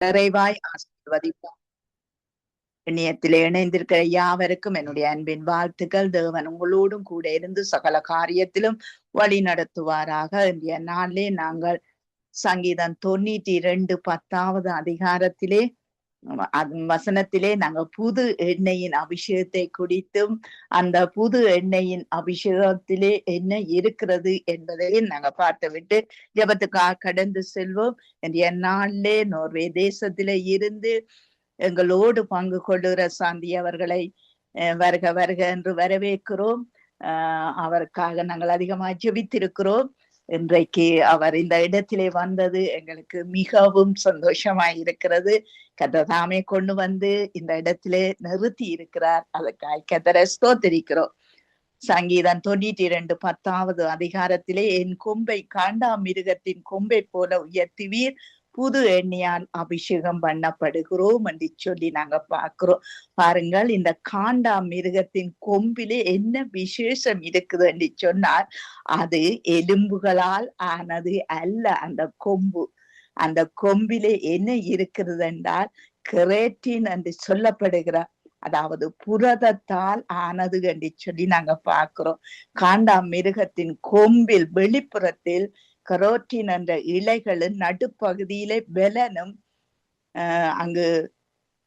நிறைவாய் ஆசீர்வதிப்பார். இணையத்திலே இணைந்திருக்கிற யாவருக்கும் என்னுடைய அன்பின் வாழ்த்துக்கள். தேவன் உங்களோடும் கூட இருந்து சகல காரியத்திலும் வழி நடத்துவாராக. இன்றைய நாளிலே நாங்கள் சங்கீதம் 92 அதிகாரத்திலே வசனத்திலே நாங்க புது எண்ணெயின் அபிஷேகத்தை குடித்தும் அந்த புது எண்ணெயின் அபிஷேகத்திலே என்ன இருக்கிறது என்பதையும் நாங்க பார்த்துவிட்டு ஜெபத்துக்காக கடந்து செல்வோம். இன்றைய நாளிலே நோர்வே தேசத்திலே இருந்து எங்களோடு பங்கு கொள்ளுகிற சாந்தி அவர்களை வருக வருக என்று வரவேற்கிறோம். அவருக்காக நாங்கள் அதிகமாக ஜெபித்திருக்கிறோம். இன்றைக்கு அவர் இந்த இடத்திலே வந்தது எங்களுக்கு மிகவும் சந்தோஷமாய் இருக்கிறது. கர்த்தர் கொண்டு வந்து இந்த இடத்திலே நிறுத்தி இருக்கிறார். அதற்காக கர்த்தரை ஸ்தோத்திரிக்கிறோம். சங்கீதம் 92 அதிகாரத்திலே என் கொம்பை காண்டா மிருகத்தின் கொம்பை போல உயர்த்துவீர், புது எண்ணெயால் அபிஷேகம் பண்ணப்படுகிறோம் என்று சொல்லி நாங்க பாக்குறோம். பாருங்கள், இந்த காண்டா மிருகத்தின் கொம்பிலே என்ன விசேஷம் இருக்குது என்று சொன்னால் அது எலும்புகளால் ஆனது அல்ல. அந்த கொம்பிலே என்ன இருக்கிறது என்றால் கெரேட்டின் என்று சொல்லப்படுகிறார், அதாவது புரதத்தால் ஆனது என்று சொல்லி நாங்க பாக்குறோம். காண்டா மிருகத்தின் கொம்பில் வெளிப்புறத்தில் கரோட்டின் என்ற இலைகளின் நடுப்பகுதியிலே பெலனும் அங்கு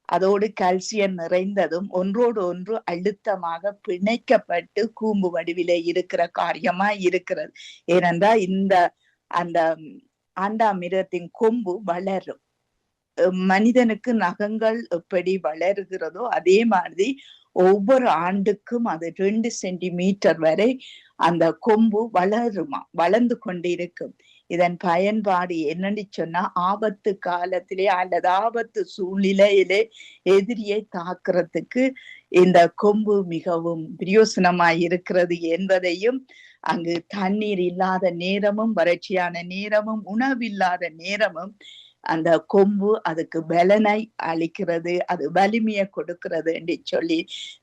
அதோடு கால்சியம் நிறைந்ததும் ஒன்றோடு ஒன்று அழுத்தமாக பிணைக்கப்பட்டு கூம்பு வடிவிலே இருக்கிற காரியமா இருக்கிறது. ஏனென்றால் அந்த ஆண்டா மிருகத்தின் கொம்பு வளரும். மனிதனுக்கு நகங்கள் எப்படி வளருகிறதோ அதே மாதிரி ஒவ்வொரு ஆண்டுக்கும் அது 2 சென்டிமீட்டர் வரை அந்த கொம்பு வளர்ந்து கொண்டிருக்கும். இதன் பயன்பாடு என்னன்னு சொன்னா ஆபத்து காலத்திலே அல்லது ஆபத்து சூழ்நிலையிலே எதிரியை தாக்குறதுக்கு இந்த கொம்பு மிகவும் பிரயோசனமாய் இருக்கிறது என்பதையும், அங்கு தண்ணீர் இல்லாத நேரமும் வறட்சியான நேரமும் உணவில்லாத நேரமும் அந்த கொம்பு அதுக்கு பலனை அளிக்கிறது, அது வலிமையை கொடுக்கிறது என்று சொல்லி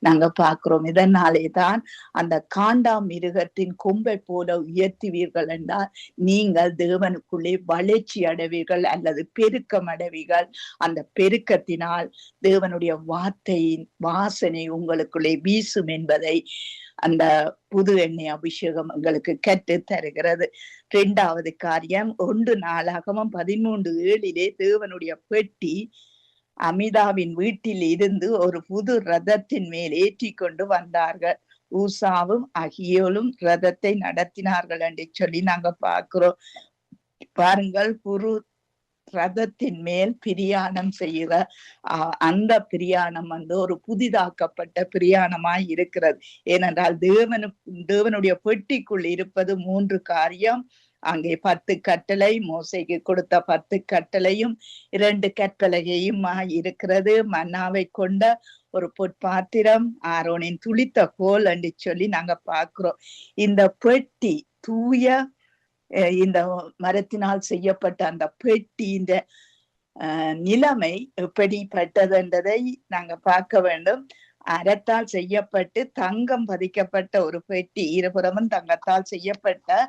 நாங்க பாக்குறோம். இதனாலே தான் அந்த காண்டா மிருகத்தின் கொம்பை போல உயர்த்துவீர்கள் என்றால் நீங்கள் தேவனுக்குள்ளே வளர்ச்சி அடைவீர்கள் அல்லது பெருக்கம் அடைவீர்கள். அந்த பெருக்கத்தினால் தேவனுடைய வார்த்தையின் வாசனை உங்களுக்குள்ளே வீசும் என்பதை அந்த புது எண்ணெய் அபிஷேகம் எங்களுக்கு கற்று தருகிறது. 2வது காரியம் 1 நாளாகமம் 13:7 தேவனுடைய பெட்டி அமிதாவின் வீட்டில் இருந்து ஒரு புது ரதத்தின் மேல் ஏற்றி கொண்டு வந்தார்கள். ஊசாவும் அகியோலும் ரதத்தை நடத்தினார்கள் என்று சொல்லி நாங்க பாக்குறோம். பாருங்கள், ரதத்தின் மேல் பிரியாணம் செய்கிற அந்த பிரியாணம் ஒரு புதிதாக்கப்பட்ட பிரியாணமாய் இருக்கிறது. ஏனென்றால் தேவனுடைய பெட்டிக்குள் இருப்பது 3 காரியம். அங்கே 10 கட்டளை, மோசைக்கு கொடுத்த 10 கட்டளையும் 2 கற்பலகையும் இருக்கிறது. மன்னாவை கொண்ட ஒரு பொற்பாத்திரம், ஆரோனின் துளித்த கோல் என்று சொல்லி நாங்க பாக்குறோம். இந்த பெட்டி தூய இந்த மரத்தினால் செய்யப்பட்ட அந்த பெட்டி இந்த நிலைமை எப்படிப்பட்டது என்றதை நாங்க பார்க்க வேண்டும். அரத்தால் செய்யப்பட்டு தங்கம் பதிக்கப்பட்ட ஒரு பெட்டி, இருபுறமும் தங்கத்தால் செய்யப்பட்ட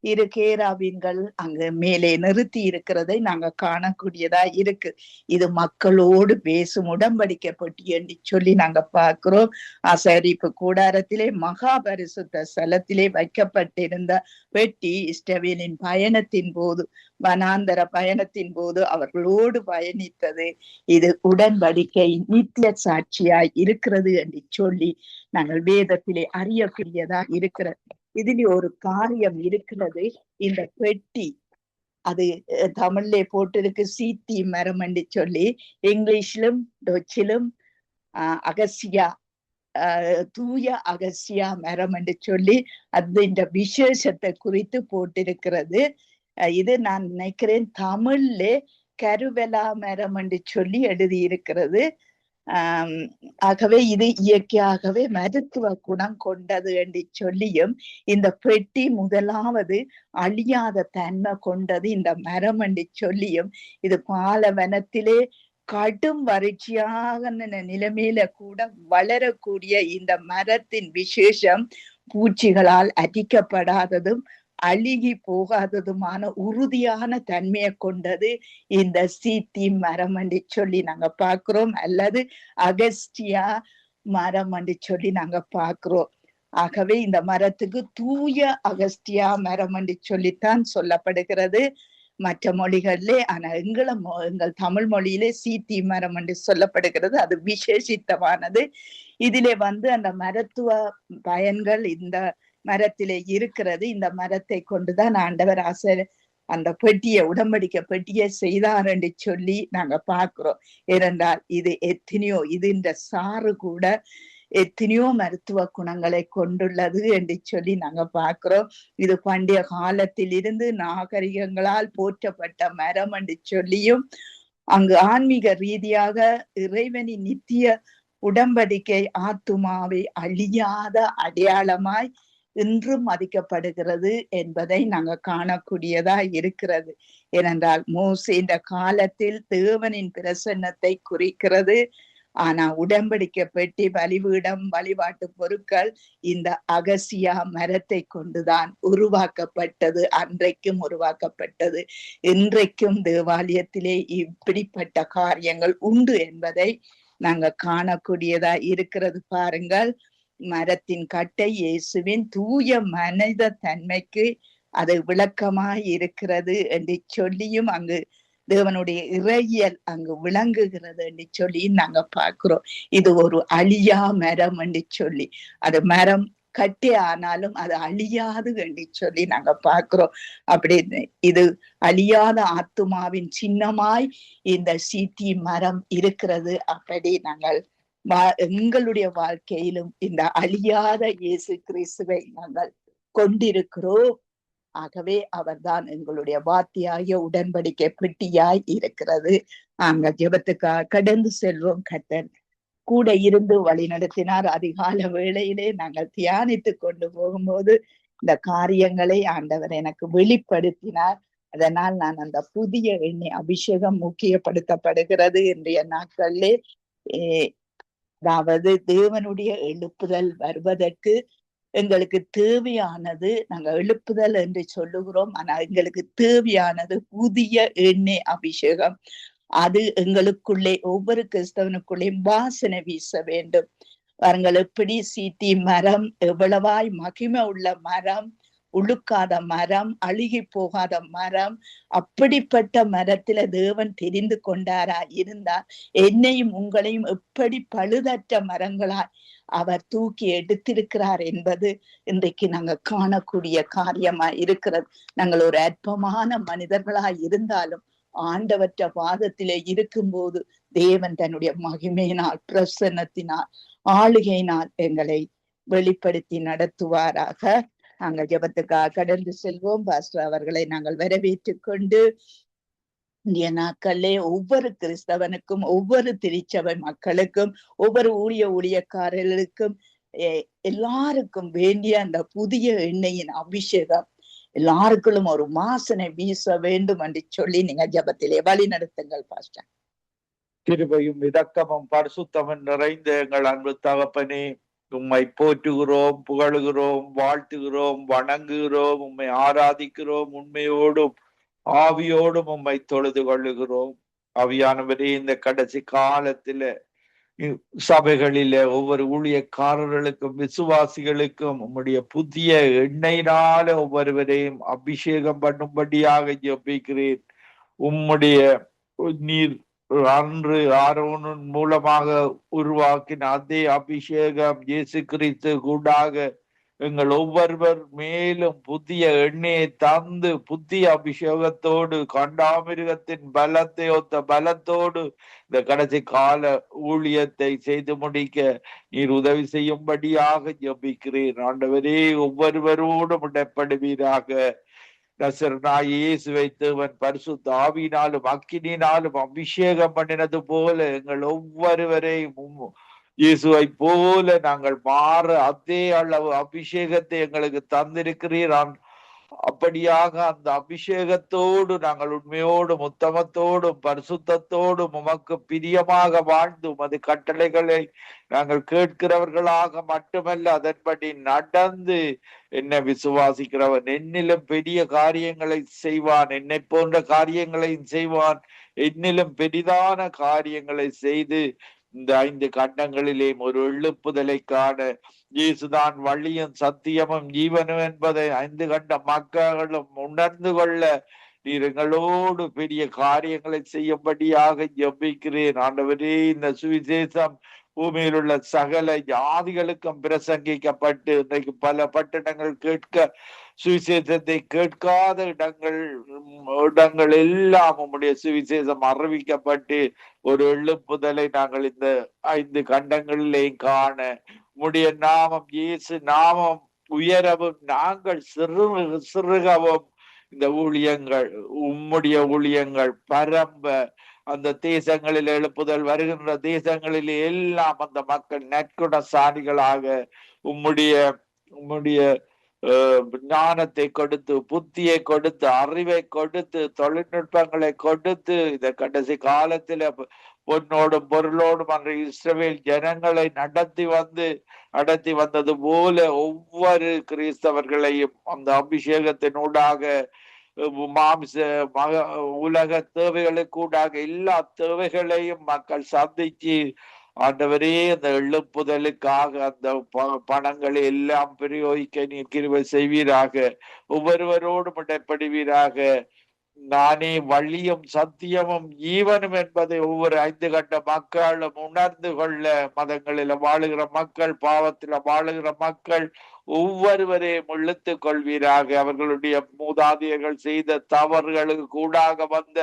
2 கேராபீன்கள் அங்கு மேலே நிறுத்தி இருக்கிறதை நாங்க காணக்கூடியதா இருக்கு. இது மக்களோடு பேசும் உடன்படிக்கை பெட்டி என்று சொல்லி நாங்க பார்க்கிறோம். ஆசரிப்பு கூடாரத்திலே மகா பரிசுத்த ஸ்தலத்திலே வைக்கப்பட்டிருந்த பெட்டி இஸ்ரவேலின் பயணத்தின் போது, வனாந்தர பயணத்தின் போது அவர்களோடு பயணித்தது. இது உடன்படிக்கை நித்திய சாட்சியாய் இருக்கிறது என்று சொல்லி நாங்கள் வேதத்திலே அறியக்கூடியதா இருக்கிறது. இதில் ஒரு காரியம் இருக்கிறது. இந்த பெட்டி, அது தமிழ்ல போட்டிருக்கு சீத்தி மரம் என்று சொல்லி, இங்கிலீஷ்லும் டொச்சிலும் அகசியா தூய அகசியா மரம் என்று சொல்லி அது இந்த விசேஷத்தை குறித்து போட்டிருக்கிறது. இது நான் நினைக்கிறேன் தமிழ்ல கருவலா மரம் என்று சொல்லி எழுதியிருக்கிறது. ஆகவே இது இயற்கையாகவே மருத்துவ குணம் கொண்டது என்று சொல்லியும், இந்த பெட்டி முதலாவது அழியாத தன்மை கொண்டது இந்த மரம் என்று சொல்லியும், இது பாலைவனத்திலே கடும் வறட்சியாக நிலைமையில கூட வளரக்கூடிய இந்த மரத்தின் விசேஷம் பூச்சிகளால் அரிக்கப்படாததும் அழுகி போகாததுமான உறுதியான தன்மையை கொண்டது இந்த சீத்தி மரம் என்று சொல்லி நாங்க பாக்குறோம், அல்லது அகஸ்டியா மரம் என்று சொல்லி நாங்க பாக்குறோம். ஆகவே இந்த மரத்துக்கு தூய அகஸ்டியா மரம் என்று சொல்லித்தான் சொல்லப்படுகிறது மற்ற மொழிகளிலே. ஆனா எங்கள் தமிழ் மொழியிலே சீத்தி மரம் என்று சொல்லப்படுகிறது. அது விசேஷித்தமானது. இதிலே அந்த மருத்துவ பயன்கள் இந்த மரத்திலே இருக்கிறது. இந்த மரத்தை கொண்டுதான் ஆண்டவர் அந்த பெட்டியை, உடம்படிக்கை பெட்டியை செய்தார் என்று சொல்லி நாங்க பாக்குறோம். ஏனென்றால் இது எத்தனையோ, இது இந்த சாறு கூட எத்தனையோ மருத்துவ குணங்களை கொண்டுள்ளது என்று சொல்லி நாங்க பாக்குறோம். இது பண்டைய காலத்தில் இருந்து நாகரிகங்களால் போற்றப்பட்ட மரம் என்று சொல்லியும், அங்கு ஆன்மீக ரீதியாக இறைவனின் நித்திய உடம்படிக்கை ஆத்துமாவை அழியாத அடையாளமாய் இன்றும் மதிக்கப்படுகிறது என்பதை நாங்க காணக்கூடியதா இருக்கிறது. ஏனென்றால் மோசே இந்த காலத்தில் தேவனின் பிரசன்னத்தை குறிக்கிறது. ஆனா உடம்படிக்கை பெட்டி, பலிபீடம், வழிபாட்டு பொருட்கள் இந்த அகசியா மரத்தை கொண்டுதான் உருவாக்கப்பட்டது. அன்றைக்கும் உருவாக்கப்பட்டது. இன்றைக்கும் தேவாலயத்திலே இப்படிப்பட்ட காரியங்கள் உண்டு என்பதை நாங்க காணக்கூடியதா இருக்கிறது. பாருங்கள், மரத்தின் கட்டை இயேசுவின் தூய மனித தன்மைக்கு அது விளக்கமாய் இருக்கிறது என்று சொல்லியும், அங்கு தேவனுடைய இறையியல் அங்கு விளங்குகிறது என்று சொல்லி நாங்க பார்க்கிறோம். இது ஒரு அழியா மரம் என்று சொல்லி, அது மரம் கட்டி ஆனாலும் அது அழியாது என்று சொல்லி நாங்க பார்க்கிறோம். அப்படி இது அழியாத ஆத்துமாவின் சின்னமாய் இந்த சீத்தி மரம் இருக்கிறது. அப்படி நாங்கள் எங்களுடைய வாழ்க்கையிலும் இந்த அழியாத இயேசு கிறிஸ்துவை நாங்கள் கொண்டிருக்கிறோம். ஆகவே அவர்தான் எங்களுடைய வாத்தியாகிய உடன்படிக்கை பெட்டியாய் இருக்கிறது. நாங்க ஜெபத்துக்காக கடந்து செல்வோம். கர்த்தர் கூட இருந்து வழி நடத்தினார். அதிகால வேளையிலே நாங்கள் தியானித்து கொண்டு போகும்போது இந்த காரியங்களை ஆண்டவர் எனக்கு வெளிப்படுத்தினார். அதனால் நான் அந்த புதிய எண்ணெய் அபிஷேகம் முக்கியப்படுத்தப்படுகிறது இன்றைய நாட்களிலே. அதாவது தேவனுடைய எழுப்புதல் வருவதற்கு எங்களுக்கு தேவையானது, நாங்க எழுப்புதல் என்று சொல்லுகிறோம், ஆனா எங்களுக்கு தேவையானது புதிய எண்ணெய் அபிஷேகம். அது எங்களுக்குள்ளே, ஒவ்வொரு கிறிஸ்தவனுக்குள்ளேயும் வாசனை வீச வேண்டும். பாருங்கள், எப்படி சீத்தி மரம் எவ்வளவாய் மகிமை உள்ள மரம், உழுக்காத மரம், அழுகி போகாத மரம். அப்படிப்பட்ட மரத்துல தேவன் தெரிந்து கொண்டாரா இருந்தார் என்னையும் உங்களையும் எப்படி பழுதற்ற மரங்களாய் அவர் தூக்கி எடுத்திருக்கிறார் என்பது இன்றைக்கு நாங்க காணக்கூடிய காரியமா இருக்கிறது. நாங்கள் ஒரு அற்பமான மனிதர்களாய் இருந்தாலும் ஆண்டவற்ற பாதத்திலே இருக்கும்போது தேவன் தன்னுடைய மகிமையினால், பிரசன்னத்தினால், ஆளுகையினால் எங்களை வெளிப்படுத்தி நடத்துவாராக. நாங்கள் ஜெபத்துக்காக கடந்து செல்வோம். பாஸ்டர் அவர்களை நாங்கள் வரவேற்றுக் கொண்டு இந்திய நாட்களிலே ஒவ்வொரு கிறிஸ்தவனுக்கும், ஒவ்வொரு திருச்சபை மக்களுக்கும், ஒவ்வொரு ஊழியக்காரர்களுக்கும், எல்லாருக்கும் வேண்டிய அந்த புதிய எண்ணெயின் அபிஷேகம் எல்லாருக்குள்ளும் ஒரு வாசனை வீச வேண்டும் என்று சொல்லி நீங்க ஜெபத்திலே வழி நடத்துங்கள் பாஸ்டர். கிருபையும் இரக்கமும் பரிசுத்தமும் நிறைந்த எங்கள் அன்பு தகப்பனே, உம்மை போற்றுகிறோம், புகழுகிறோம், வாழ்த்துகிறோம், வணங்குகிறோம், உம்மை ஆராதிக்கிறோம், உண்மையோடும் ஆவியோடும் உம்மை தொழுது கொள்ளுகிறோம். ஆவியானவரே, இந்த கடைசி காலத்தில சபைகளில ஒவ்வொரு ஊழியக்காரர்களுக்கும் விசுவாசிகளுக்கும் உம்முடைய புதிய எண்ணெயினால ஒவ்வொருவரையும் அபிஷேகம் பண்ணும்படியாக ஜெபிக்கிறேன். உம்முடைய நீர் அன்று ஆரோனின் மூலமாக உருவாக்கின அதே அபிஷேகம் இயேசு கிறிஸ்து கூடாக எங்கள் ஒவ்வொருவர் மேலும் புதிய எண்ணெயை தந்து புதிய அபிஷேகத்தோடு, கண்டாமிருகத்தின் பலத்தை ஒத்த பலத்தோடு இந்த கடைசி கால ஊழியத்தை செய்து முடிக்க நீர் உதவி செய்யும்படியாக ஜெபிக்கிறேன். ஆண்டவரே, ஒவ்வொருவரோடும் இடப்படுவீராக. நசரேயனாகிய இயேசுவை தேவன் பரிசுத்த ஆவியினாலும் அக்கினியினாலும் அபிஷேகம் பண்ணினது போல எங்கள் ஒவ்வொருவரையும் இயேசுவை போல நாங்கள் மாற அதே அளவு அபிஷேகத்தை எங்களுக்கு தந்திருக்கிறீர். அப்படியாக அந்த அபிஷேகத்தோடு நாங்கள் உண்மையோடும் உத்தமத்தோடும் பரிசுத்தத்தோடும் உமக்கு பிரியமாக வாழ்ந்து உமது கட்டளைகளை நாங்கள் கேட்கிறவர்களாக மட்டுமல்ல அதன்படி நடந்து என்னை விசுவாசிக்கிறவன் என்னிலும் பெரிய காரியங்களை செய்வான், என்னை போன்ற காரியங்களையும் செய்வான், என்னிலும் பெரிதான காரியங்களை செய்து இந்த 5 கண்டங்களிலே ஒரு எழுப்புதலை காண இயேசுதான் வழியும் சத்தியமும் ஜீவனும் என்பதை 5 கண்ட மக்களும் உணர்ந்து கொள்ள நீர் எங்களோடு பெரிய காரியங்களை செய்யும்படியாக ஜெபிக்கிறேன். ஆண்டவரே, இந்த சுவிசேஷம் பூமியில் உள்ள சகல ஜாதிகளுக்கும் பிரசங்கிக்கப்பட்டு இன்றைக்கு பல பட்டணங்கள் சுவிசேஷத்தை கேட்காத இடங்கள் எல்லாம் உம்முடைய சுவிசேஷம் அறிவிக்கப்பட்டு ஒரு எழுப்புதலை நாங்கள் இந்த 5 கண்டங்களிலே காண உம்முடைய நாமம் இயேசு நாமம் உயரவும் நாங்கள் சிறுகவும் இந்த ஊழியங்கள் உம்முடைய ஊழியங்கள் பரம்ப அந்த தேசங்களில் எழுப்புதல் வருகின்ற தேசங்களில் எல்லாம் அந்த மக்கள் நற்குணசாலிகளாக உம்முடைய ஞானத்தை கொடுத்து புத்தியை கொடுத்து அறிவை கொடுத்து தொழில்நுட்பங்களை கொடுத்து இந்த கடைசி காலத்துல பொன்னோடும் பொருளோடும் அன்று இஸ்ரவேல் ஜனங்களை நடத்தி வந்தது போல ஒவ்வொரு கிறிஸ்தவர்களையும் அந்த அபிஷேகத்தினூடாக உலக தேவைகளுக்கூடாக எல்லா தேவைகளையும் மக்கள் சந்திச்சு ஆண்டவரே அந்த எழுப்புதலுக்காக அந்த பணங்களை எல்லாம் பிரயோகிக்க நீர் கிருபை செய்வீராக. ஒவ்வொருவரோடும் இடைப்படுவீராக. நானே வழியும் சத்தியமும் ஜீவனும் என்பதை ஒவ்வொரு 5 கண்ட மக்களும் உணர்ந்து கொள்ள மதங்களில வாழுகிற மக்கள், பாவத்தில வாழுகிற மக்கள் ஒவ்வொருவரையும் இழுத்துக் கொள்வீராக. அவர்களுடைய மூதாதையர்கள் செய்த தவறுகளுக்கு கூடாக வந்த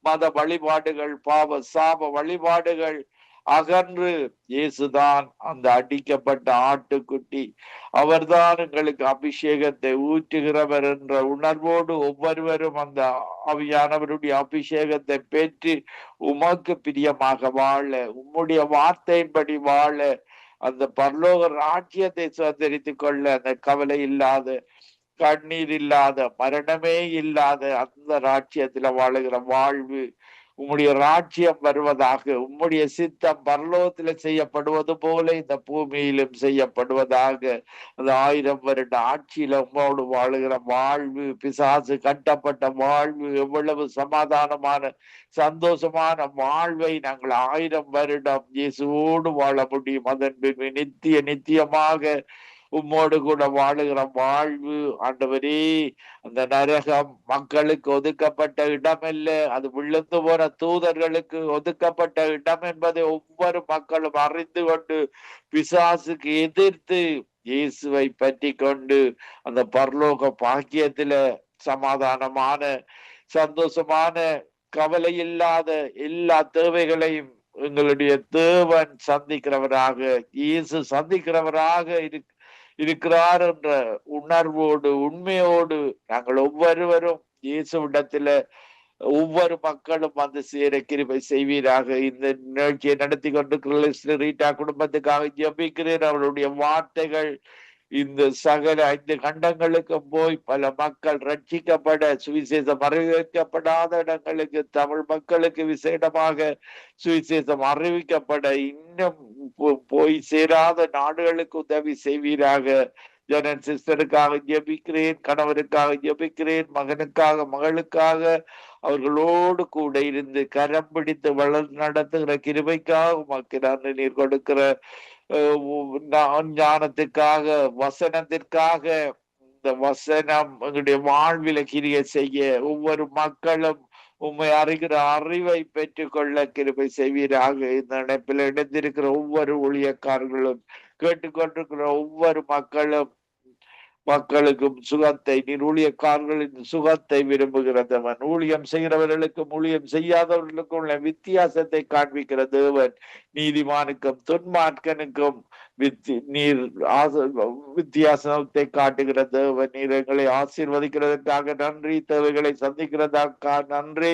மத வழிபாடுகள், பாவ சாப வழிபாடுகள் அகன்று இயேசுதான் அந்த அடிக்கப்பட்ட ஆட்டுக்குட்டி, அவர்தான் எங்களுக்கு அபிஷேகத்தை ஊற்றுகிறவர் என்ற உணர்வோடு ஒவ்வொருவரும் அந்த ஆவியானவருடைய அபிஷேகத்தை பெற்று உமக்கு பிரியமாக வாழ, உம்முடைய வார்த்தையின்படி வாழ, அந்த பரலோக ராஜ்யத்தை சுதந்திரித்துக் கொள்ள, அந்த கவலை இல்லாத, கண்ணீர் இல்லாத, மரணமே இல்லாத அந்த ராஜ்யத்துல வாழுகிற வாழ்வு, உம்முடைய ராஜ்யம் வருவதாக, உம்முடைய சித்தம் பரலோகத்தில செய்யப்படுவது போல இந்த பூமியிலும் செய்யப்படுவதாக. அந்த 1000 வருட ஆட்சியில உம்மோடு வாழுகிற வாழ்வு, பிசாசு கட்டப்பட்ட வாழ்வு, எவ்வளவு சமாதானமான சந்தோஷமான வாழ்வை நாங்கள் 1000 வருடம் இயேசுவோடு வாழ முடியும். அதன் பின் நித்தியமாக உம்மோடு கூட வாழுகிற வாழ்வு. ஆண்டவரே, அந்த நரகம் மக்களுக்கு ஒதுக்கப்பட்ட இடம் அல்ல, அது விழுந்து போன தூதர்களுக்கு ஒதுக்கப்பட்ட இடம் என்பதை ஒவ்வொரு மக்களும் அறிந்து கொண்டு பிசாசுக்கு எதிர்த்து இயேசுவை பற்றி கொண்டு அந்த பரலோக பாக்கியத்தில சமாதானமான சந்தோஷமான கவலை இல்லாத எல்லா தேவைகளையும் எங்களுடைய தேவன் சந்திக்கிறவராக, இயேசு சந்திக்கிறவராக இருக்கிறார் என்ற உணர்வோடு உண்மையோடு நாங்கள் ஒவ்வொருவரும் இயேசுவிடத்துல ஒவ்வொரு மக்களும் வந்து சேர கிருபை செய்வீராக. இந்த நிகழ்ச்சியை நடத்தி கொண்டிருக்கிற ரீட்டா குடும்பத்துக்காக ஜெபிக்கிறேன். அவருடைய வார்த்தைகள் இந்த சகல 5 கண்டங்களுக்கு போய் பல மக்கள் ரட்சிக்கப்பட, சுவிசேஷம் அறிவிக்கப்படாத இடங்களுக்கு, தமிழ் மக்களுக்கு விசேடமாக சுவிசேஷம் அறிவிக்கப்பட, இன்னும் போய் சேராத நாடுகளுக்கு உதவி செய்வீராக. ஜனன் சிஸ்டருக்காக ஜெபிக்கிறேன், கணவருக்காக ஜெபிக்கிறேன், மகனுக்காக மகளுக்காக அவர்களோடு கூட இருந்து கரம் பிடித்து வளர் நடத்துகிற கிருபைக்காக உமக்கு நன்றி. நீர் கொடுக்கிற ஞானத்திற்காக, வசனத்திற்காக, இந்த வசனம் எங்களுடைய வாழ்வில கிரியை செய்ய ஒவ்வொரு மக்களும் உம்மை அறிகிற அறிவை பெற்றுக் கொள்ள கிருபை செய்வீராக. இந்த இணைப்பில் இணைந்திருக்கிற ஒவ்வொரு ஊழியக்காரர்களும், கேட்டுக்கொண்டிருக்கிற ஒவ்வொரு மக்களுக்கும் சுகத்தை, நீர் ஊழியக்காரர்களின் சுகத்தை விரும்புகிற தேவன், ஊழியம் செய்கிறவர்களுக்கும் ஊழியம் செய்யாதவர்களுக்கும் உள்ள வித்தியாசத்தை காண்பிக்கிற தேவன், நீதிமானுக்கும் துன்மார்க்கனுக்கும் நீர் வித்தியாசத்தை காட்டுகிற தேவன், நீர் எங்களை ஆசீர்வதிக்கிறதற்காக நன்றி, தேவைகளை சந்திக்கிறதற்காக நன்றி.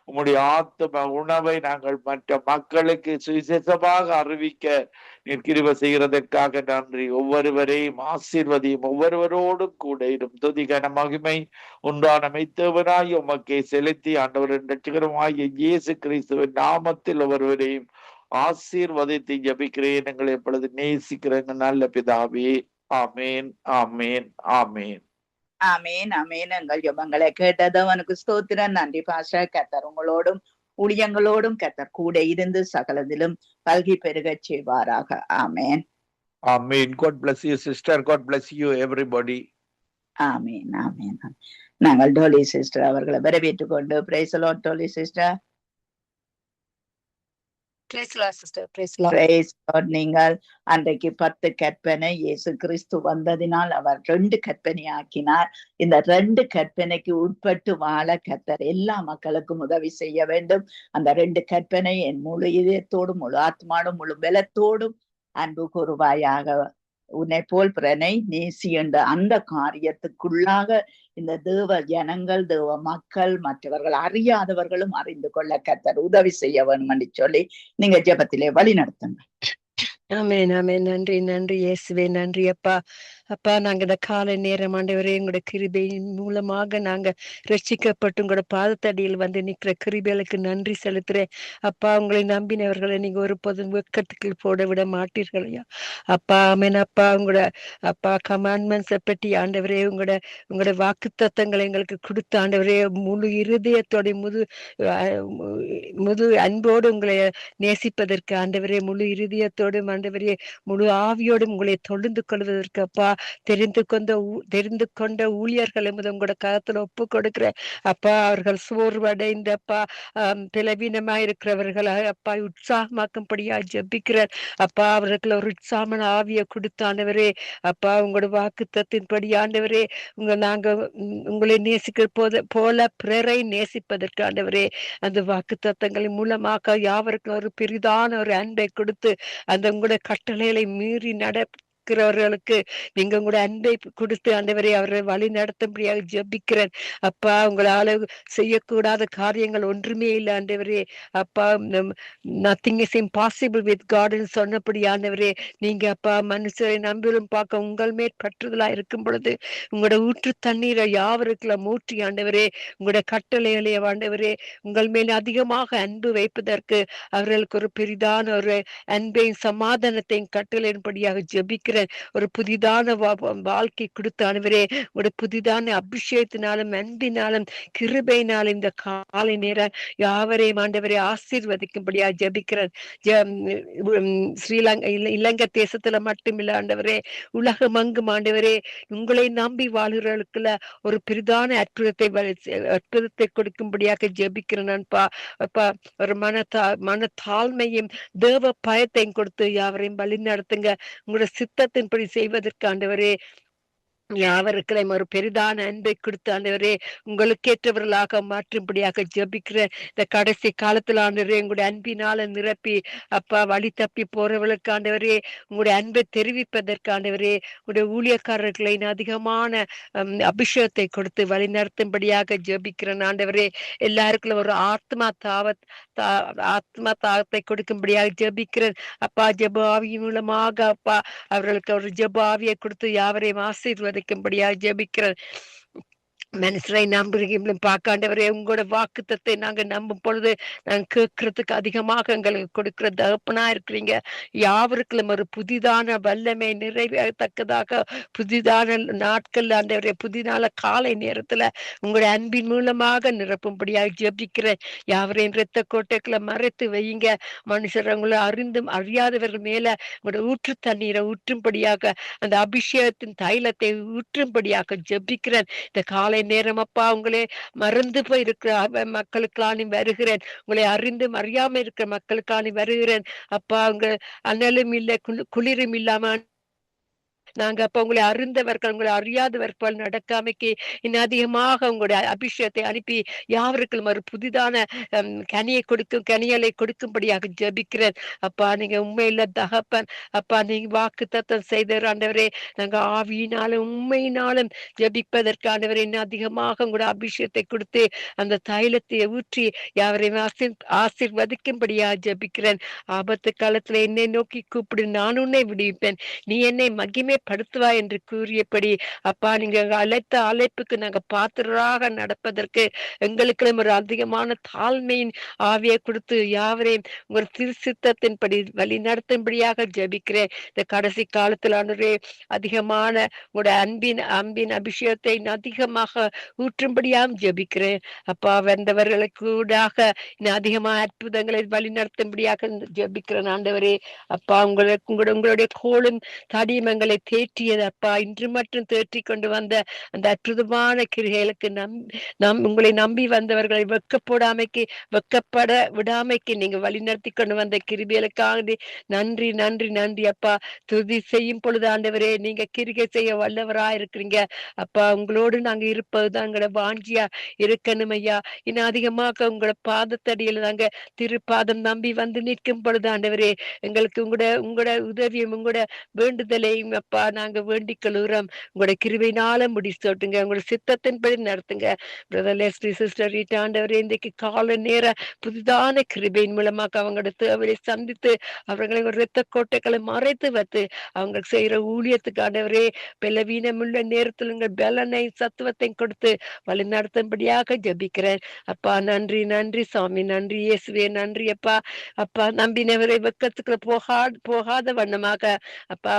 உம்முடைய ஆத்தும உணவை நாங்கள் மற்ற மக்களுக்கு சுவிசேஷமாக அறிவிக்க நீர் கிருபை செய்கிறதற்காக நன்றி. ஒவ்வொருவரையும் ஆசீர்வதியும், ஒவ்வொருவரும் அனைவரோடும் கூட இரும். துதிகன மகிமை உண்டான மெய்த்தேவனாய் உமக்கே செலுத்தி ஆண்டவரின் ரட்சகருமாகிய இயேசு கிறிஸ்துவின் நாமத்தில் ஒருவரையும் ஆசீர்வதித்து ஜபிக்கிறேன். எங்களை எப்பொழுது நேசிக்கிறேன் நல்ல பிதாவே. ஆமேன், ஆமேன், ஆமேன். ஆமேன், ஆமேன். எங்கள் ஜெபங்களை கேட்டது அவனுக்கு ஸ்தோத்திரம். நன்றி பாஸ்டர். கர்த்தர் உங்களோடும் ஊழியங்களோடும் கர்த்தர் கூட இருந்து சகலதிலும் பல்கி பெருகச் செய்வாராக. ஆமேன், ஆமேன். God bless you sister. God bless you everybody. ஆமேன், ஆமேன். நாங்கள் டோலி சிஸ்டர் அவர்களை வரவேற்றுக் கொண்டு praise the Lord. Dolly sister, நீங்கள் அன்றைக்கு 10 கற்பனை இயேசு கிறிஸ்து வந்ததினால் அவர் 2 கற்பனை ஆக்கினார். இந்த 2 கற்பனைக்கு உட்பட்டு வாழ கர்த்தர் எல்லா மக்களுக்கும் உதவி செய்ய வேண்டும். அந்த 2 கற்பனை என் முழு இதயத்தோடும் முழு ஆத்மாடும் முழு பலத்தோடும் அன்பு கூறுவாயாக, உன்னை போல் பிறனை நேசி என்ற அந்த காரியத்துக்குள்ளாக இந்த தேவ ஜனங்கள் தேவ மக்கள் மற்றவர்கள் அறியாதவர்களும் அறிந்து கொள்ள கர்த்தர் உதவி செய்ய வேண்டும் என்று சொல்லி நீங்க ஜெபத்திலே வழி நடத்துங்க. ஆமென், ஆமென். நன்றி, நன்றி இயேசுவே, நன்றி அப்பா. அப்பா, நாங்க இந்த காலை நேரம் ஆண்டவரே உங்களோட கிருபையின் மூலமாக நாங்க ரட்சிக்கப்பட்டு உங்களோட பாதத்தடியில் வந்து நிக்கிற கிருபைகளுக்கு நன்றி செலுத்துறேன் அப்பா. உங்களை நம்பினவர்களை நீங்க ஒருபோதும் வெட்கத்துக்கு போட விட மாட்டீர்களையா அப்பா. ஆமென் அப்பா. உங்களோட அப்பா கமாண்ட்மெண்ட்ஸை பற்றி ஆண்டவரே உங்களோட வாக்கு தத்தங்களை எங்களுக்கு கொடுத்த ஆண்டவரே முழு இருதயத்தோட முழு அன்போடு உங்களை நேசிப்பதற்கு ஆண்டவரே முழு இருதயத்தோடு ஆண்டவரே முழு ஆவியோடும் உங்களை தொழுந்து கொள்வதற்கு அப்பா தெரிந்து கொண்ட ஊழியர்களை உங்களோட கரத்துல ஒப்பு கொடுக்கிற அப்பா. அவர்கள் சோர்வடைந்த அப்பா பலவீனமா இருக்கிறவர்களை அப்பா உற்சாகமாக்கும்படியா ஜெபிக்கிறார் அப்பா. அவர்கள் ஒரு உற்சாகமான ஆவியை கொடுத்தாண்டவரே அப்பா. உங்களோட வாக்குத்தத்தின்படி ஆண்டவரே நாங்க உங்களை நேசிக்கிற போல பிறரை நேசிப்பதற்கு ஆண்டவரே அந்த வாக்கு தத்தங்களின் மூலமாக யாவருக்கும் ஒரு பெரிதான ஒரு அன்பை கொடுத்து அந்த உங்களுடைய கட்டளைகளை மீறி நடக்கிறவர்களுக்கு நீங்க உங்களுடைய அன்பை கொடுத்து ஆண்டவரே அவரை வழி நடத்தும்படியாக ஜெபிக்கிறேன் அப்பா. உங்களால செய்யக்கூடாத காரியங்கள் ஒன்றுமே இல்லை ஆண்டவரே அப்பா. நத்திங் இஸ் இம்பாசிபிள் வித் காட்னு சொன்னபடி ஆண்டவரே நீங்க அப்பா மனுஷரை நம்பிலும் பார்க்க உங்கள் மேற் பற்றுதலா இருக்கும் பொழுது உங்களோட ஊற்று தண்ணீரை யாவருக்குள்ள மூற்றி ஆண்டவரே உங்களோட கட்டளைகளை ஆண்டவரே உங்கள் மேல் அதிகமாக அன்பு வைப்பதற்கு அவர்களுக்கு ஒரு பெரிதான ஒரு அன்பையும் சமாதானத்தையும் கட்டளையின்படியாக ஜெபிக்கிறேன். ஒரு புதிதான வாழ்க்கை கொடுத்த ஆண்டவரே ஒரு புதிதான அபிஷேகத்தினாலும் அன்பினாலும் கிருபையினாலும் இந்த காலை நேரம் யாவரையும் ஆண்டவரே ஆசீர்வதிக்கும்படியாக ஜெபிக்கிறேன். இலங்கை தேசத்துல மட்டுமில்ல ஆண்டவரே உலகம் அங்கும் ஆண்டவரே உங்களை நம்பி வாழ்கிறவர்களுக்குள்ள ஒரு பெரிதான அற்புதத்தை கொடுக்கும்படியாக ஜெபிக்கிறேன் அப்பா. ஒரு மனத்தாழ்மையும் தேவ பயத்தையும் கொடுத்து யாவரையும் வழி நடத்துங்க. உங்களோட சித்தத்தின்படி செய்வதற்கு ஆண்டவரே யாவருக்களையும் ஒரு பெரிதான அன்பை கொடுத்து ஆண்டவரே உங்களுக்கேற்றவர்களாக மாற்றும்படியாக ஜெபிக்கிறேன். இந்த கடைசி காலத்துல ஆண்டவரே உங்களுடைய அன்பினால நிரப்பி அப்பா வழி தப்பி போறவர்களுக்கு ஆண்டவரே உங்களுடைய அன்பை தெரிவிப்பதற்கு ஆண்டவரே உங்களுடைய ஊழியக்காரர்களை அதிகமான அபிஷேகத்தை கொடுத்து வழி நடத்தும்படியாக ஜெபிக்கிறேன் ஆண்டவரே. எல்லாருக்குள்ள ஒரு ஆத்மா தாகத்தை கொடுக்கும்படியாக ஜெபிக்கிறேன் அப்பா. ஜெப ஆவியின் மூலமாக அப்பா அவர்களுக்கு ஒரு ஜெப ஆவியை கொடுத்து யாவரையும் ஆசீர்வதிக்கும்படியாக ஜெபிக்கிறேன். மனுஷரை நம்புகிறீங்களும் பார்க்காண்டவரே உங்களோட வாக்குத்தத்தை நாங்க நம்பும் பொழுது நாங்க கேட்கறதுக்கு அதிகமாக எங்களுக்கு கொடுக்கிற தகப்பனா இருக்கிறீங்க. யாவருக்கும் ஒரு புதிதான வல்லமை நிறைவேறத்தக்கதாக புதிதான நாட்கள் ஆண்டவரே புதிதான காலை நேரத்துல உங்களுடைய அன்பின் மூலமாக நிரப்பும்படியாக ஜெபிக்கிறேன். யாவரையும் இரத்த கோட்டைக்குள்ள மறைத்து வையுங்க. மனுஷர் உங்களை அறிந்தும் அறியாதவர்கள் மேல உங்களோட ஊற்று தண்ணீரை ஊற்றும்படியாக அந்த அபிஷேகத்தின் தைலத்தை ஊற்றும்படியாக ஜெபிக்கிறேன். இந்த காலை நேரம் அப்பா உங்களே மறந்து போய் இருக்கிற மக்களுக்கான வருகிறேன். உங்களை அறிந்தும் அறியாம இருக்கிற மக்களுக்கான வருகிறேன் அப்பா. உங்க அனலும் இல்லை குளிரும் இல்லாம நாங்க அப்ப உங்களை அறிந்தவர்கள் உங்களை அறியாதவர்கள் நடக்காமைக்கு இன்னும் அதிகமாக உங்களுடைய அபிஷேகத்தை அனுப்பி யாவருக்கும் ஒரு புதிதான கனியலை கொடுக்கும்படியாக ஜெபிக்கிறேன் அப்பா. நீங்க உண்மையில தகப்பன் அப்பா. நீங்க வாக்கு தத்தம் செய்த ஆண்டவரே நாங்க ஆவியினாலும் உண்மையினாலும் ஜெபிப்பதற்கு ஆண்டவரே இன்னும் அதிகமாக உங்களுடைய அபிஷேகத்தை கொடுத்து அந்த தைலத்தை ஊற்றி யாவரையும் ஆசீர்வதிக்கும்படியா ஜெபிக்கிறேன். ஆபத்து காலத்துல என்னை நோக்கி கூப்பிடு, நான் உன்னை விடுவிப்பேன், நீ என்னை மகிமை படுத்துவா என்று கூறியபடி அப்பா நீங்க அழைத்த அழைப்புக்கு நாங்க பாத்திரராக நடப்பதற்கு எங்களுக்கு ஒரு அதிகமான தாழ்மையின் ஆவியை கொடுத்து யாவரையும் உங்கள் திருச்சித்தத்தின்படி வழி நடத்தும்படியாக ஜெபிக்கிறேன். இந்த கடைசி காலத்தில் ஆண்டவரே அதிகமான உங்களுடைய அன்பின் அபிஷேகத்தை அதிகமாக ஊற்றும்படியாம் ஜெபிக்கிறேன். அப்பா வந்தவர்களுக்கு கூடாக இன்னும் அதிகமான அற்புதங்களை வழி நடத்தும்படியாக ஜெபிக்கிறேன் ஆண்டவரே. அப்பா உங்களுடைய கோளும் தடிமங்களை தேற்றியது அப்பா இன்று மட்டும் தேற்றி கொண்டு வந்த அந்த அற்புதமான கிரிகளுக்கு உங்களை நம்பி வந்தவர்களை வெக்கப்பட விடாமைக்கு நீங்க வழி நடத்தி கொண்டு வந்த கிருபைகளுக்காக நன்றி நன்றி நன்றி அப்பா. துதி செய்யும் பொழுது ஆண்டவரே நீங்க கிரிகை செய்ய வல்லவரா இருக்கிறீங்க அப்பா. உங்களோடு நாங்க இருப்பதுதான் எங்களோட வாஞ்சியா இருக்கணும் ஐயா. இன்னும் அதிகமாக உங்களோட பாதத்தடியில நாங்க திருப்பாதம் நம்பி வந்து நிற்கும் பொழுது ஆண்டவரே எங்களுக்கு உங்களோட உதவியும் உங்களோட வேண்டுதலையும் அப்பா நாங்க வேண்டிக் கொள்கிறோம். உங்களோட கிருபையினால முடிச்சோட்டுங்க, உங்களோட சித்தத்தின்படி நடத்துங்க. பிரதர் லெஸ்லி சிஸ்டர் ரீட்டா ஆண்டவரே இன்றைக்கு கால நேர புதிதான கிருபையின் மூலமாக அவங்களோட தேவையை சந்தித்து அவர்களை ஒரு இரத்த கோட்டைகளை மறைத்து வைத்து அவங்க செய்யற ஊழியத்துக்கு ஆண்டவரே பலவீனமுள்ள நேரத்தில் உங்கள் பலனை சத்துவத்தையும் கொடுத்து வழி நடத்தும்படியாக ஜபிக்கிறேன் அப்பா. நன்றி நன்றி சாமி, நன்றி இயேசுவே, நன்றி அப்பா. அப்பா நம்பினவரை வெக்கத்துக்குள்ள போகாத வண்ணமாக அப்பா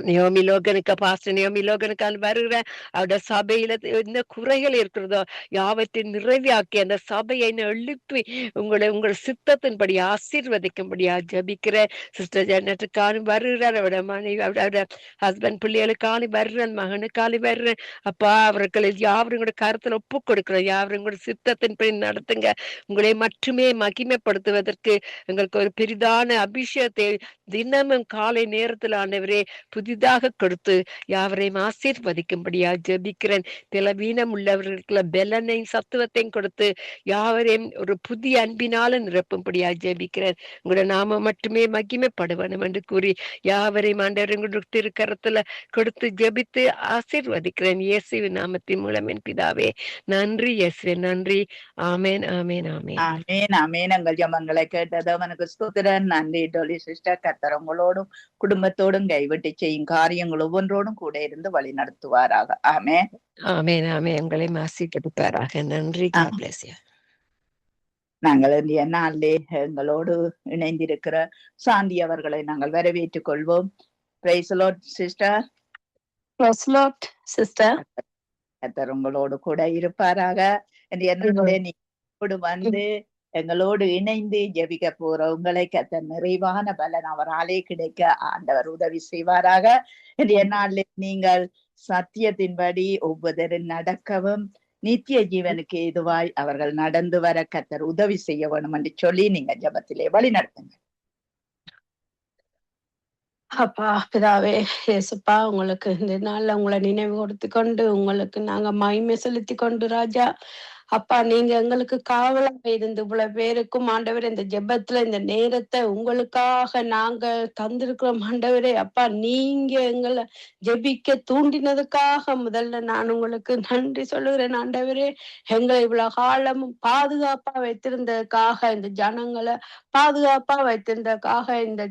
நியோமி லோகனுக்கு பாஸ்டர் நியோமி லோகனுக்கு வருகிற அவருடைய சபையில என்ன குறைகள் இருக்கிறதோ யாவற்றையும் நிறைவாக்கி அந்த சபையை எழுப்பி உங்கள் சித்தத்தின்படி ஆசீர்வதிக்கும்படியா ஜபிக்கிற சிஸ்டர் ஜன்னத்துக்கான வருகிறார். அவருடைய மனைவி அவருடைய ஹஸ்பண்ட் பிள்ளைகளுக்கான வர்றேன், மகனுக்கான வர்றேன் அப்பா. அவர்களை யாவரும் கூட கருத்துல ஒப்பு கொடுக்கிறோம். யாவரும் கூட சித்தத்தின்படி நடத்துங்க. உங்களை மட்டுமே மகிமைப்படுத்துவதற்கு எங்களுக்கு ஒரு பெரிதான அபிஷேகத்தை தினமும் காலை நேரத்தில் ஆண்டவரே புதிதாக கொடுத்து யாவரையும் ஆசீர்வதிக்கும்படியா ஜெபிக்கிறேன். பலவீனம் உள்ளவர்களுக்கு பலனையும் சத்துவத்தையும் கொடுத்து யாவரையும் ஒரு புதிய அன்பினால நிரப்பும்படியா ஜெபிக்கிறேன். உங்களோட நாம மட்டுமே மகிமைப்படுவனும் என்று கூறி யாவரையும் ஆண்டவரை திருக்கரத்துல கொடுத்து ஜெபித்து ஆசீர்வதிக்கிறேன். இயேசுவின் நாமத்தின் மூலம் என் பிதாவே. நன்றி இயேசுவே, நன்றி. ஆமேன் ஆமேன் ஆமேன் ஆமேன் ஆமேன். எங்கள் ஜெபங்களை கேட்டது அவனுக்கு ஸ்தோத்திரம். நன்றி டோலி சிஸ்டர். கர்த்தர் உங்களோடும் குடும்பத்தோடும் கைவிட்டு செய்யும் காரியங்கள் ஒவ்வொன்றோடும் கூட இருந்து வழி நடத்துவாராக. ஆமேன் ஆமேன் ஆமேன். உங்களை ஆசீர்வதிப்பாராக. நன்றி. நாங்கள் இந்திய நாளிலே எங்களோடு இணைந்திருக்கிற சாந்தி அவர்களை நாங்கள் வரவேற்றுக் கொள்வோம். Praise the Lord sister. Praise the Lord sister. கர்த்தர் உங்களோடு கூட இருப்பாராக. இந்திய நாளிலே நீங்களோடு வந்து எங்களோடு இணைந்து ஜெபிக்க போற உங்களை கர்த்தர் நிறைவான பலன் அவராலே கிடைக்க ஆண்டவர் உதவி செய்வாராக. இன்றைய நாளில் நீங்கள் சத்தியத்தின்படி ஒவ்வொருத்தரும் நடக்கவும் நித்திய ஜீவனுக்கு ஏதுவாய் அவர்கள் நடந்து வர கர்த்தர் உதவி செய்ய வேணும் என்று சொல்லி நீங்க ஜெபத்திலே வழி நடத்துங்க. அப்பா பிதாவே இயேசுப்பா, உங்களுக்கு இந்த நாள்ல உங்களை நினைவு கொடுத்து கொண்டு உங்களுக்கு நாங்க மகிமை செலுத்தி கொண்டு ராஜா அப்பா நீங்க எங்களுக்கு காவலாக இருந்து இவ்வளவு பேருக்கும் ஆண்டவரே இந்த ஜெபத்துல இந்த நேரத்தை உங்களுக்காக நாங்க தந்திருக்கிறோம் ஆண்டவரே. அப்பா நீங்க எங்களை ஜெபிக்க தூண்டினதுக்காக முதல்ல நான் உங்களுக்கு நன்றி சொல்லுகிறேன் ஆண்டவரே. எங்களை இவ்வளவு காலமும் பாதுகாப்பா வைத்திருந்ததுக்காக, இந்த ஜனங்களை பாதுகாப்பா வைத்திருந்ததுக்காக, இந்த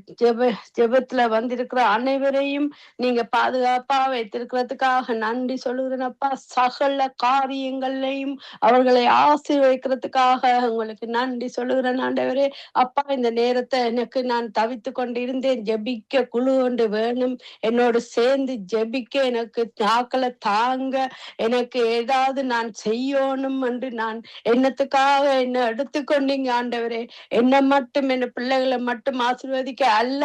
ஜெபத்துல வந்திருக்கிற அனைவரையும் நீங்க பாதுகாப்பா வைத்திருக்கிறதுக்காக நன்றி சொல்லுகிறேன் அப்பா. சகல காரியங்களையும் அவர்களை ஆசீர்வதிக்கிறதுக்காக உங்களுக்கு நன்றி சொல்லுகிறேன் ஆண்டவரே. அப்பா இந்த நேரத்தை எனக்கு நான் தவித்து கொண்டிருந்தேன். ஜெபிக்க குழு கொண்டு வேணும், என்னோடு சேர்ந்து ஜெபிக்க எனக்கு ஆக்களை தாங்க, எனக்கு ஏதாவது நான் செய்யணும் என்று நான் என்னத்துக்காக என்ன எடுத்துக்கொண்டீங்க ஆண்டவரே. என்ன மட்டும் என்ன பிள்ளைகளை மட்டும் ஆசீர்வதிக்க அல்ல,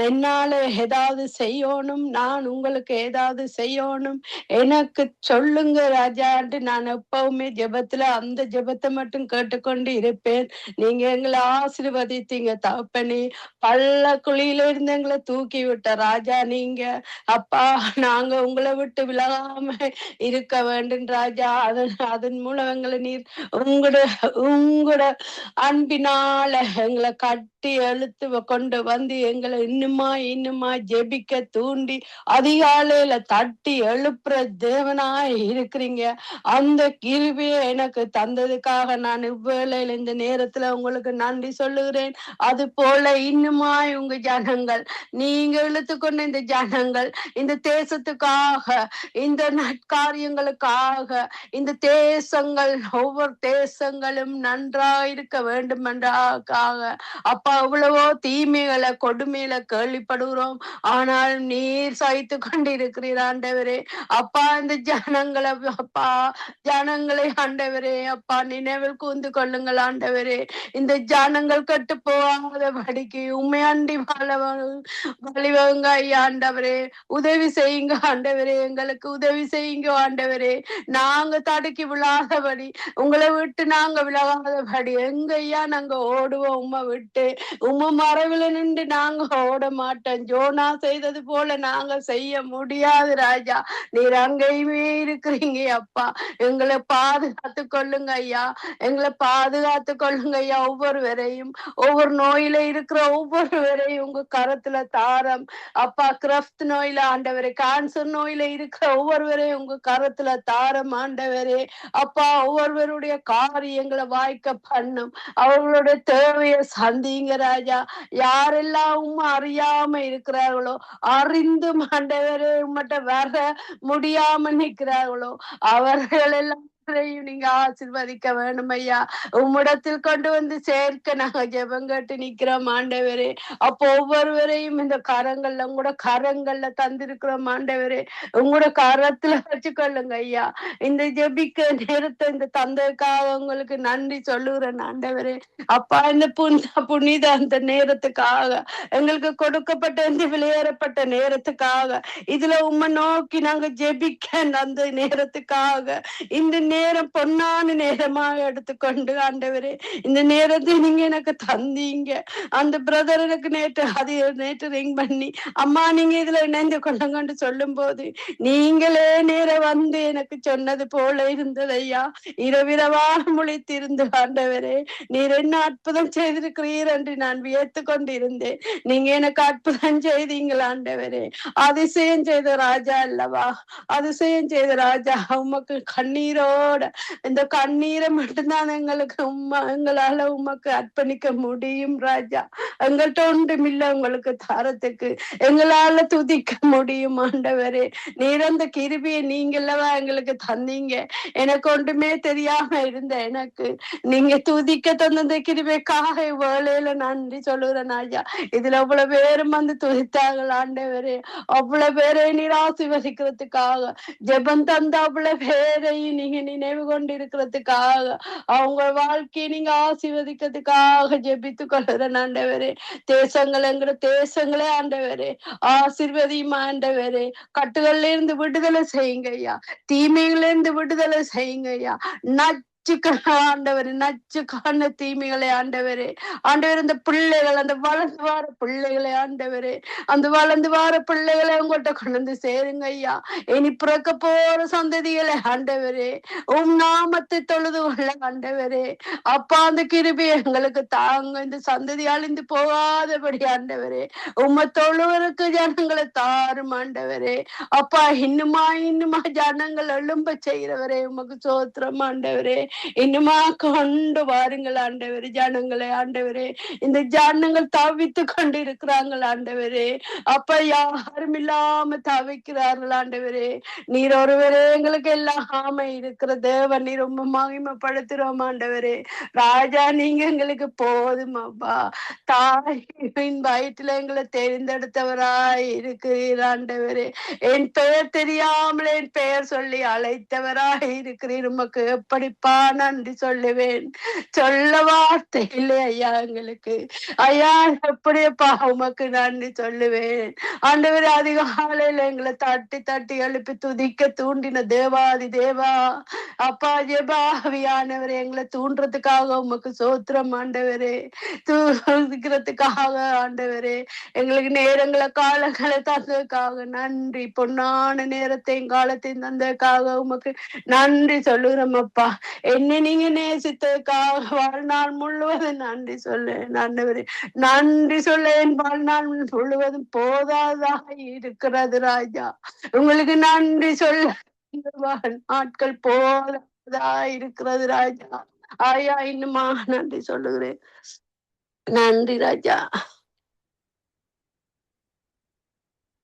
என்னால ஏதாவது செய்யணும், நான் உங்களுக்கு ஏதாவது செய்யணும் எனக்கு சொல்லுங்க ராஜா என்று நான் எப்பவுமே ஜெபத்துல அந்த ஜெபத்தை மட்டும் கேட்டுக்கொண்டு இருப்பேன். நீங்க எங்களை ஆசீர்வதித்தீங்க தகப்பனே. பள்ள குழியில இருந்து எங்களை தூக்கி விட்ட ராஜா நீங்க. அப்பா நாங்க உங்களை விட்டு விலகாம இருக்க வேண்டும் ராஜா. அதன் மூலம் எங்களை நீர் உங்களோட அன்பினால எங்களை கட்டி எழுத்து கொண்டு வந்து எங்களை இன்னுமா ஜெபிக்க தூண்டி அதிகாலையில தட்டி எழுப்புற தேவனாய் இருக்கிறீங்க. அந்த கிருபையை எனக்கு தந்ததுக்காக நான் இவ்வேளையில இந்த நேரத்துல உங்களுக்கு நன்றி சொல்லுகிறேன். அது போல இன்னுமாய் உங்க ஜனங்கள், நீங்க இழுத்துக்கொண்ட இந்த ஜனங்கள் இந்த தேசத்துக்காக, இந்த நற்காரியங்களுக்காக, இந்த தேசங்கள் ஒவ்வொரு தேசங்களும் நன்றாயிருக்க வேண்டும் என்றாக அப்பா எவ்வளவோ தீமைகளை கொடுமையில கேள்விப்படுகிறோம். ஆனால் நீர் சகித்து கொண்டிருக்கிறீர் ஆண்டவரே. அப்பா இந்த ஜனங்களை அப்பா ஜனங்களை ஆண்டவரே அப்பா நினைவில் கூர்ந்து கொள்ளுங்கள் ஆண்டவரே. இந்த ஜனங்கள் கட்டு போகாதபடிக்கு உண்மையாண்டி வழிவகுங்க ஐயா ஆண்டவரே. உதவி செய்யுங்க ஆண்டவரே, எங்களுக்கு உதவி செய்யுங்க ஆண்டவரே. நாங்க தடுக்கி விழாதபடி, உங்களை விட்டு நாங்க விலகாதபடி எங்க ஐயா நாங்க ஓடுவோம் உம்மை விட்டு. உம்ம மறைவுல நின்று நாங்க ஓட மாட்டோம். ஜோனா செய்தது போல நாங்க செய்ய முடியாது ராஜா. நீர் அங்கேயுமே இருக்கிறீங்க அப்பா. எங்களை பாதுகாத்து கொள்ளுங்க ஐயா, எங்களை பாதுகாத்து கொள்ளுங்க ஐயா. ஒவ்வொருவரையும், ஒவ்வொரு நோயில இருக்கிற ஒவ்வொருவரையும் உங்க கரத்துல தாரம் அப்பா. கிரப்ட் நோயில ஆண்டவரே, கேன்சர் நோயில இருக்கிற ஒவ்வொருவரையும் உங்க கரத்துல தாரம் ஆண்டவரே. அப்பா ஒவ்வொருவருடைய காரியங்களை வாய்க்க பண்ணும், அவர்களுடைய தேவையை சந்திங்க ராஜா. யாரெல்லாம் உண்மை அறியாம இருக்கிறார்களோ, அறிந்து ஆண்டவரே உம்மட்ட வர முடியாம நிற்கிறார்களோ, அவர்கள் எல்லாம் நீங்க ஆசீர்வதிக்க வேணும் ஐயா. உம்மிடத்தில் கொண்டு வந்து சேர்க்க நாங்க ஜெபம் கேட்டு நிக்கிறோம் ஆண்டவரே. அப்போ ஒவ்வொருவரையும் இந்த கரங்கள்ல, உங்களோட கரங்கள்ல தந்திருக்கிறோம் ஆண்டவரே. உங்களோட கரத்துல வச்சுக்கொள்ளுங்க ஐயா. இந்த ஜெபிக்க நேரத்தை இந்த தந்தைக்காக உங்களுக்கு நன்றி சொல்லுகிறேன் ஆண்டவரே. அப்பா இந்த புனித அந்த நேரத்துக்காக, எங்களுக்கு கொடுக்கப்பட்ட இந்த வெளியேறப்பட்ட நேரத்துக்காக, இதுல உம்மை நோக்கி நாங்க ஜெபிக்க அந்த நேரத்துக்காக, இந்த நேரம் பொன்னான நேரமாக எடுத்துக்கொண்டு ஆண்டவரே, இந்த நேரத்தை நீங்க எனக்கு தந்தீங்க. அந்த பிரதர் எனக்கு நேற்று ரிங் பண்ணி, அம்மா நீங்க இதுல இணைந்து கொண்டு சொல்லும் போது நீங்களே நேரம் வந்து எனக்கு சொன்னது போல இருந்தது ஐயா. இரவிரவாக முழித்திருந்து ஆண்டவரே, நீர் என்ன அற்புதம் செய்திருக்கிறீர் என்று நான் வியத்து கொண்டிருந்தேன். நீங்க எனக்கு அற்புதம் செய்தீங்கள் ஆண்டவரே. அதிசயம் செய்த ராஜா அல்லவா, அதிசயம் செய்த ராஜா. உமக்கு கண்ணீரோட, இந்த கண்ணீரை மட்டும்தான் எங்களால உமக்கு அர்ப்பணிக்க முடியும் ராஜா. எங்கள்கிட்ட ஒன்றுமில்லை உங்களுக்கு தரத்துக்கு, எங்களால துதிக்க முடியும் ஆண்டவரே. நீர் அந்த கிருபியை நீங்கல்லவா எங்களுக்கு தந்தீங்க. எனக்கு ஒன்றுமே தெரியாம இருந்த எனக்கு நீங்க துதிக்க தந்த கிருபைக்காக வேலையில நன்றி சொல்லுறேன் ராஜா. இதுல அவ்வளவு பேரும் வந்து துதித்தார்கள் ஆண்டவரே. அவ்வளவு பேரை நீர் ஆசீர்வதிக்கிறதுக்காக, ஜெபம் தந்த அவ்வளவு பேரையும் நீங்க நினைவு கொண்டிருக்கிறதுக்காக, அவங்க வாழ்க்கையை நீங்க ஆசீர்வதிக்கிறதுக்காக ஜெபித்து கொள்கிறேன் ஆண்டவரே. தேசங்கள் எங்கிற தேசங்களே ஆண்டவரே ஆசீர்வதியும் ஆண்டவரே. கட்டுகள்ல இருந்து விடுதலை செய்யுங்க ஐயா, தீமையில இருந்து விடுதலை செய்யுங்க ஐயா. ஆண்டவரே நச்சுக்கான தீமைகளை ஆண்டவரே, ஆண்டவர் இந்த பிள்ளைகள், அந்த வளர்ந்து வார பிள்ளைகளை ஆண்டவரே, அந்த வளர்ந்து வார பிள்ளைகளை உங்கள்கிட்ட கொண்டு வந்து சேருங்க ஐயா. இனி பிறக்க போற சந்ததிகளை ஆண்டவரே நாமத்தை தொழுது கொள்ள ஆண்டவரே. அப்பா அந்த கிருபை எங்களுக்கு தாங்க, இந்த சந்ததி அழிந்து போகாதபடி ஆண்டவரே. உம்மை தொழுவதற்கு ஜனங்களை தாரும் ஆண்டவரே. அப்பா இன்னுமா ஜனங்கள் எழும்ப செய்கிறவரே உமக்கு சோத்திரம் ஆண்டவரே. இன்னுமா கொண்டு வாருங்கள் ஆண்டவரே ஜனங்களை ஆண்டவரே. இந்த ஜனங்கள் தவித்து கொண்டு இருக்கிறாங்கள் ஆண்டவரே. அப்ப யாரும் இல்லாம தவிக்கிறார்கள் ஆண்டவரே. நீர் ஒருவரே எங்களுக்கு எல்லாமே இருக்கிற தேவன், நீர் ரொம்ப மகிமைப்படுத்துறோம் ஆண்டவரே. ராஜா நீங்க எங்களுக்கு போதும் அப்பா. தாயின் வயிற்றுல எங்களை தெரிந்தெடுத்தவராய் இருக்கிறீர் ஆண்டவரே. என் பெயர் தெரியாமல் என் பெயர் சொல்லி அழைத்தவராய் இருக்கிறீர். உமக்கு எப்படிப்பா நன்றி சொல்லுவேன், சொல்ல வார்த்தை இல்லை ஐயா எங்களுக்கு. ஐயா எப்படியப்பா உமக்கு நன்றி சொல்லுவேன் ஆண்டவரே. அதிகாலையில எங்களை தட்டி தட்டி எழுப்பி துதிக்க தூண்டின தேவாதி தேவா அப்பா, ஜெபாவியானவரே எங்களை தூண்டுறதுக்காக உமக்கு சோத்திரம் ஆண்டவரே. தூக்கிறதுக்காக ஆண்டவரே எங்களுக்கு நேரங்களை காலங்களை தந்ததுக்காக நன்றி. பொன்னான நேரத்தையும் காலத்தையும் தந்ததுக்காக உமக்கு நன்றி சொல்லுகிறோம் அப்பா. என்ன நீங்க நேசித்ததுக்காக வாழ்நாள் முழுவதும் நன்றி சொல்ல ஆண்டவரே. நன்றி சொல்ல என் வாழ்நாள் முழுவதும் போதாதாக இருக்கிறது ராஜா. உங்களுக்கு நன்றி சொல்ல நாட்கள் போல இருக்கிறது ராஜா. ஆயா இன்னுமா நன்றி சொல்லுகிறேன். நன்றி ராஜா.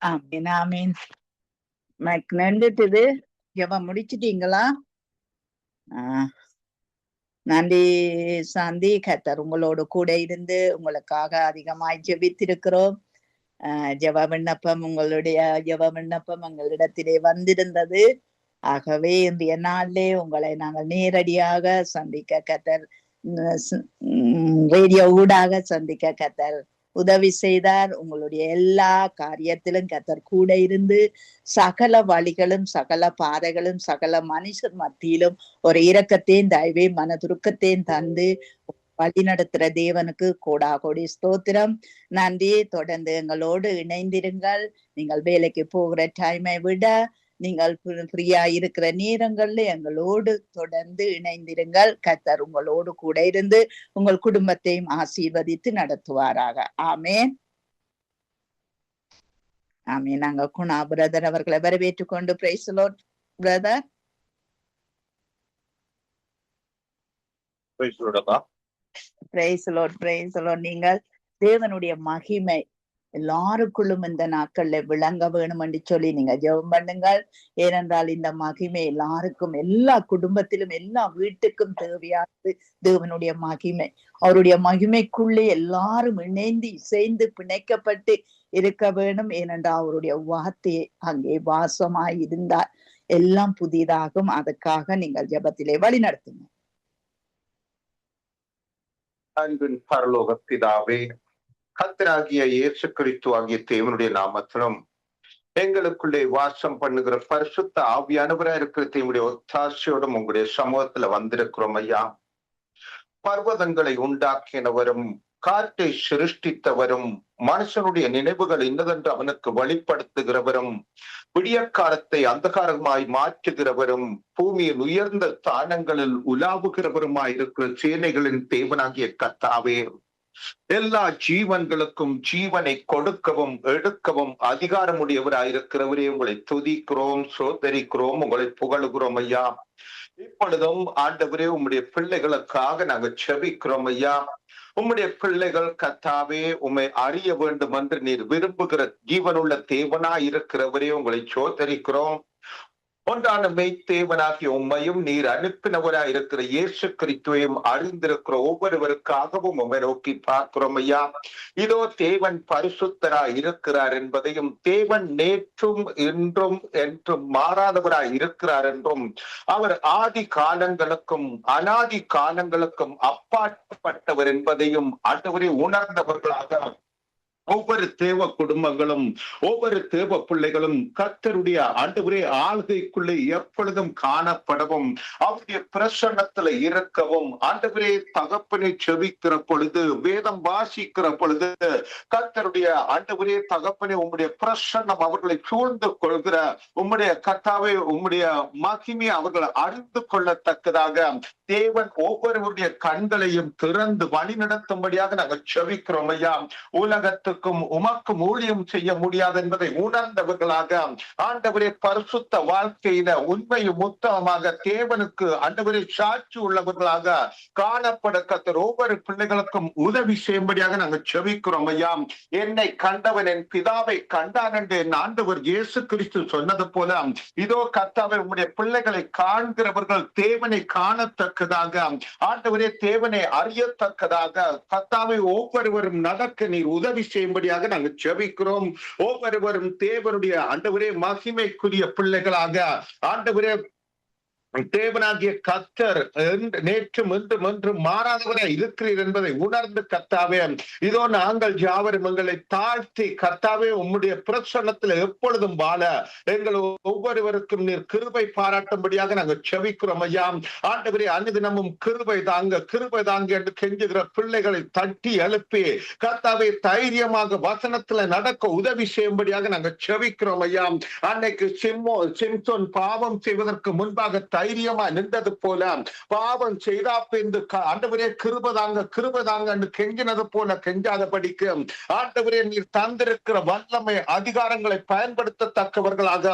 ஆமீன் ஆமீன். நின்றுட்டுது. ஜெபம் முடிச்சிட்டீங்களா? நன்றி சாந்தி. கர்த்தர் உங்களோடு கூட இருந்து உங்களுக்காக அதிகமாய் ஜெபித்திருக்கிறோம். ஜெப விண்ணப்பம், உங்களுடைய ஜெப விண்ணப்பம் எங்களிடத்திலே வந்திருந்தது. ஆகவே இன்றைய நாளிலே உங்களை நாங்கள் நேரடியாக சந்திக்க கர்த்தர், ரேடியோ ஊடாக சந்திக்க கர்த்தர் உதவி செய்தார். உங்களுடைய எல்லா காரியத்திலும் கர்த்தர் கூட இருந்து சகல வழிகளும் சகல பாதைகளும் சகல மனுஷர் மத்தியிலும் ஒரு இரக்கத்தையும் தயவையும் மனதுருக்கத்தையும் தந்து வழி நடத்துற தேவனுக்கு கோடா கோடி ஸ்தோத்திரம். நன்றி. தொடர்ந்து எங்களோடு இணைந்திருங்கள். நீங்கள் வேலைக்கு போகிற டைமை விட நீங்கள் ஃப்ரீயா இருக்கிற நேரங்கள்ல எங்களோடு தொடர்ந்து இணைந்திருங்கள். கர்த்தர் உங்களோடு கூட இருந்து உங்கள் குடும்பத்தையும் ஆசீர்வதித்து நடத்துவாராக. ஆமேன் ஆமேன். நாங்க குணா பிரதர் அவர்களை வரவேற்றுக் கொண்டு price Lord brother. Price Lord price Lord. நீங்கள் தேவனுடைய மகிமை எல்லாருக்குள்ளும் இந்த நாட்கள்ல விளங்க வேணும் என்று சொல்லி நீங்க ஜெபம் பண்ணுங்கள். ஏனென்றால் இந்த மகிமை எல்லாருக்கும், எல்லா குடும்பத்திலும், எல்லா வீட்டுக்கும் தேவையானது தேவனுடைய மகிமை. அவருடைய மகிமைக்குள்ளே எல்லாரும் இணைந்து இசைந்து பிணைக்கப்பட்டு இருக்க வேணும். ஏனென்றால் அவருடைய வார்த்தையை அங்கே வாசமாய் இருந்தால் எல்லாம் புதிதாகும். அதுக்காக நீங்கள் ஜெபத்திலே வழி நடத்துங்க. அன்பின் பரலோக பிதாவே, கர்த்தராகிய இயேசு கிறிஸ்து ஆகிய தேவனுடைய நாமத்திலும் எங்களுக்குள்ளே வாசம் பண்ணுகிற பரிசுத்த ஆவியானவரா இருக்கிற தேவனுடைய ஒத்தாசையோடும் உங்களுடைய சமூகத்துல வந்திருக்கிறோம் ஐயா. பர்வதங்களை உண்டாக்கினவரும் காற்றை சிருஷ்டித்தவரும் மனுஷனுடைய நினைவுகள் இன்னதென்று அவனுக்கு வெளிப்படுத்துகிறவரும் விடிய காலத்தை அந்தகாரமாய் மாற்றுகிறவரும் பூமியில் உயர்ந்த ஸ்தானங்களில் உலாவுகிறவருமாய் இருக்கிற சேனைகளின் தேவனாகிய கர்த்தாவே, எல்லா ஜீவன்களுக்கும் ஜீவனை கொடுக்கவும் எடுக்கவும் அதிகாரமுடையவராயிருக்கிறவரே, உங்களை துதிக்கிறோம், சோதரிக்கிறோம், உங்களை புகழுகிறோம் ஐயா. இப்பொழுதும் ஆண்டவரே உம்முடைய பிள்ளைகளுக்காக நாங்கள் செபிக்கிறோம் ஐயா. உம்முடைய பிள்ளைகள் கர்த்தாவே உம்மை அறிய வேண்டும் என்று நீர் விரும்புகிற ஜீவனுள்ள தேவனாய் இருக்கிறவரே, உங்களை சோதரிக்கிறோம். ஒன்றான மெய்த்தேவனாகிய உம்மையும் நீர் அனுப்பினவராய் இருக்கிற இயேசு கிறிஸ்துவையும் அறிந்திருக்கிற ஒவ்வொருவருக்காகவும் உம்மை நோக்கி பார்க்கிறோம் ஐயா. இதோ தேவன் பரிசுத்தராய் இருக்கிறார் என்பதையும், தேவன் நேற்றும் இன்றும் என்றும் மாறாதவராய் இருக்கிறார் என்றும், அவர் ஆதி காலங்களுக்கும் அனாதி காலங்களுக்கும் அப்பாற்பட்டவர் என்பதையும் ஆண்டவரே உணர்ந்தவர்களாக ஒவ்வொரு தேவ குடும்பங்களும் ஒவ்வொரு தேவ பிள்ளைகளும் கர்த்தருடைய ஆண்டவரே ஆளுகைக்குள்ளே எப்பொழுதும் காணப்படவும், அவருடைய பிரசன்னத்துல இருக்கவும், ஆண்டவரே தகப்பனை செபிக்கிற பொழுது, வேதம் வாசிக்கிற பொழுது கர்த்தருடைய ஆண்டவரே தகப்பனை உம்முடைய பிரசன்னம் அவர்களை சூழ்ந்து கொள்கிற உம்முடைய கர்த்தாவை உம்முடைய மகிமை அவர்களை அறிந்து கொள்ளத்தக்கதாக தேவன் ஒவ்வொருவருடைய கண்களையும் திறந்து வழி நடத்தும்படியாக நாங்கள் செபிக்கிறோம் ஐயா. உலகத்துக்கும் உமக்கும் ஊழியம் செய்ய முடியாது என்பதை உணர்ந்தவர்களாக ஆண்டவரே பரிசுத்த வாழ்க்கையில உண்மையும் உத்தமமாக தேவனுக்கு ஆண்டவரே சாட்சி உள்ளவர்களாக காணப்பட கர்த்தர் ஒவ்வொரு பிள்ளைகளுக்கும் உதவி செய்யும்படியாக நாங்கள் செபிக்கிறோம் ஐயா. என்னை கண்டவன் என் பிதாவை கண்டான் என்று என் ஆண்டவர் இயேசு கிறிஸ்து சொன்னது போல, இதோ கர்த்தாவை உம்முடைய பிள்ளைகளை காண்கிறவர்கள் தேவனை காணத்தக்கதாக, ஆண்டவரே தேவனை அறியத்தக்கதாக கர்த்தாவை ஒவ்வொருவரும் நடக்க நீர் உதவி செய்யும்படியாக நாங்கள் ஜெபிக்கிறோம். ஒவ்வொருவரும் தேவனுடைய ஆண்டவரே மகிமைக்குரிய பிள்ளைகளாக ஆண்டவரே தேவனாகிய கர்த்தர் நேற்றும் இன்றும் என்றும் மாறாதவராய் இருக்கிறீர் என்பதை உணர்ந்து கர்த்தாவே, இதோ நாங்கள் யாவரும் எங்களை தாழ்த்தி கர்த்தாவே உம்முடைய பிரசன்னத்தில் எப்பொழுதும் வாழ எங்கள் ஒவ்வொருவருக்கும் நீர் கிருபை பாராட்டும்படியாக நாங்கள் செபிக்கிறோம் ஐயா. ஆண்டவரே அனுதினமும் கிருபை தாங்க என்று கெஞ்சுகிற பிள்ளைகளை தட்டி எழுப்பி கர்த்தாவே தைரியமாக வசனத்துல நடக்க உதவி செய்யும்படியாக நாங்கள் செபிக்கிறோம் ஐயா. அன்னைக்கு சிம்சோன் பாவம் செய்வதற்கு முன்பாக தைரியமா நின்றது போல, பாவம் செய்தா பின்பு ஆண்டவரே கிருபதாங்க கெஞ்சினது போல கெஞ்சாதபடிக்கு ஆண்டவரே நீர் தந்திருக்கிற வல்லமை அதிகாரங்களை பயன்படுத்தத்தக்கவர்களாக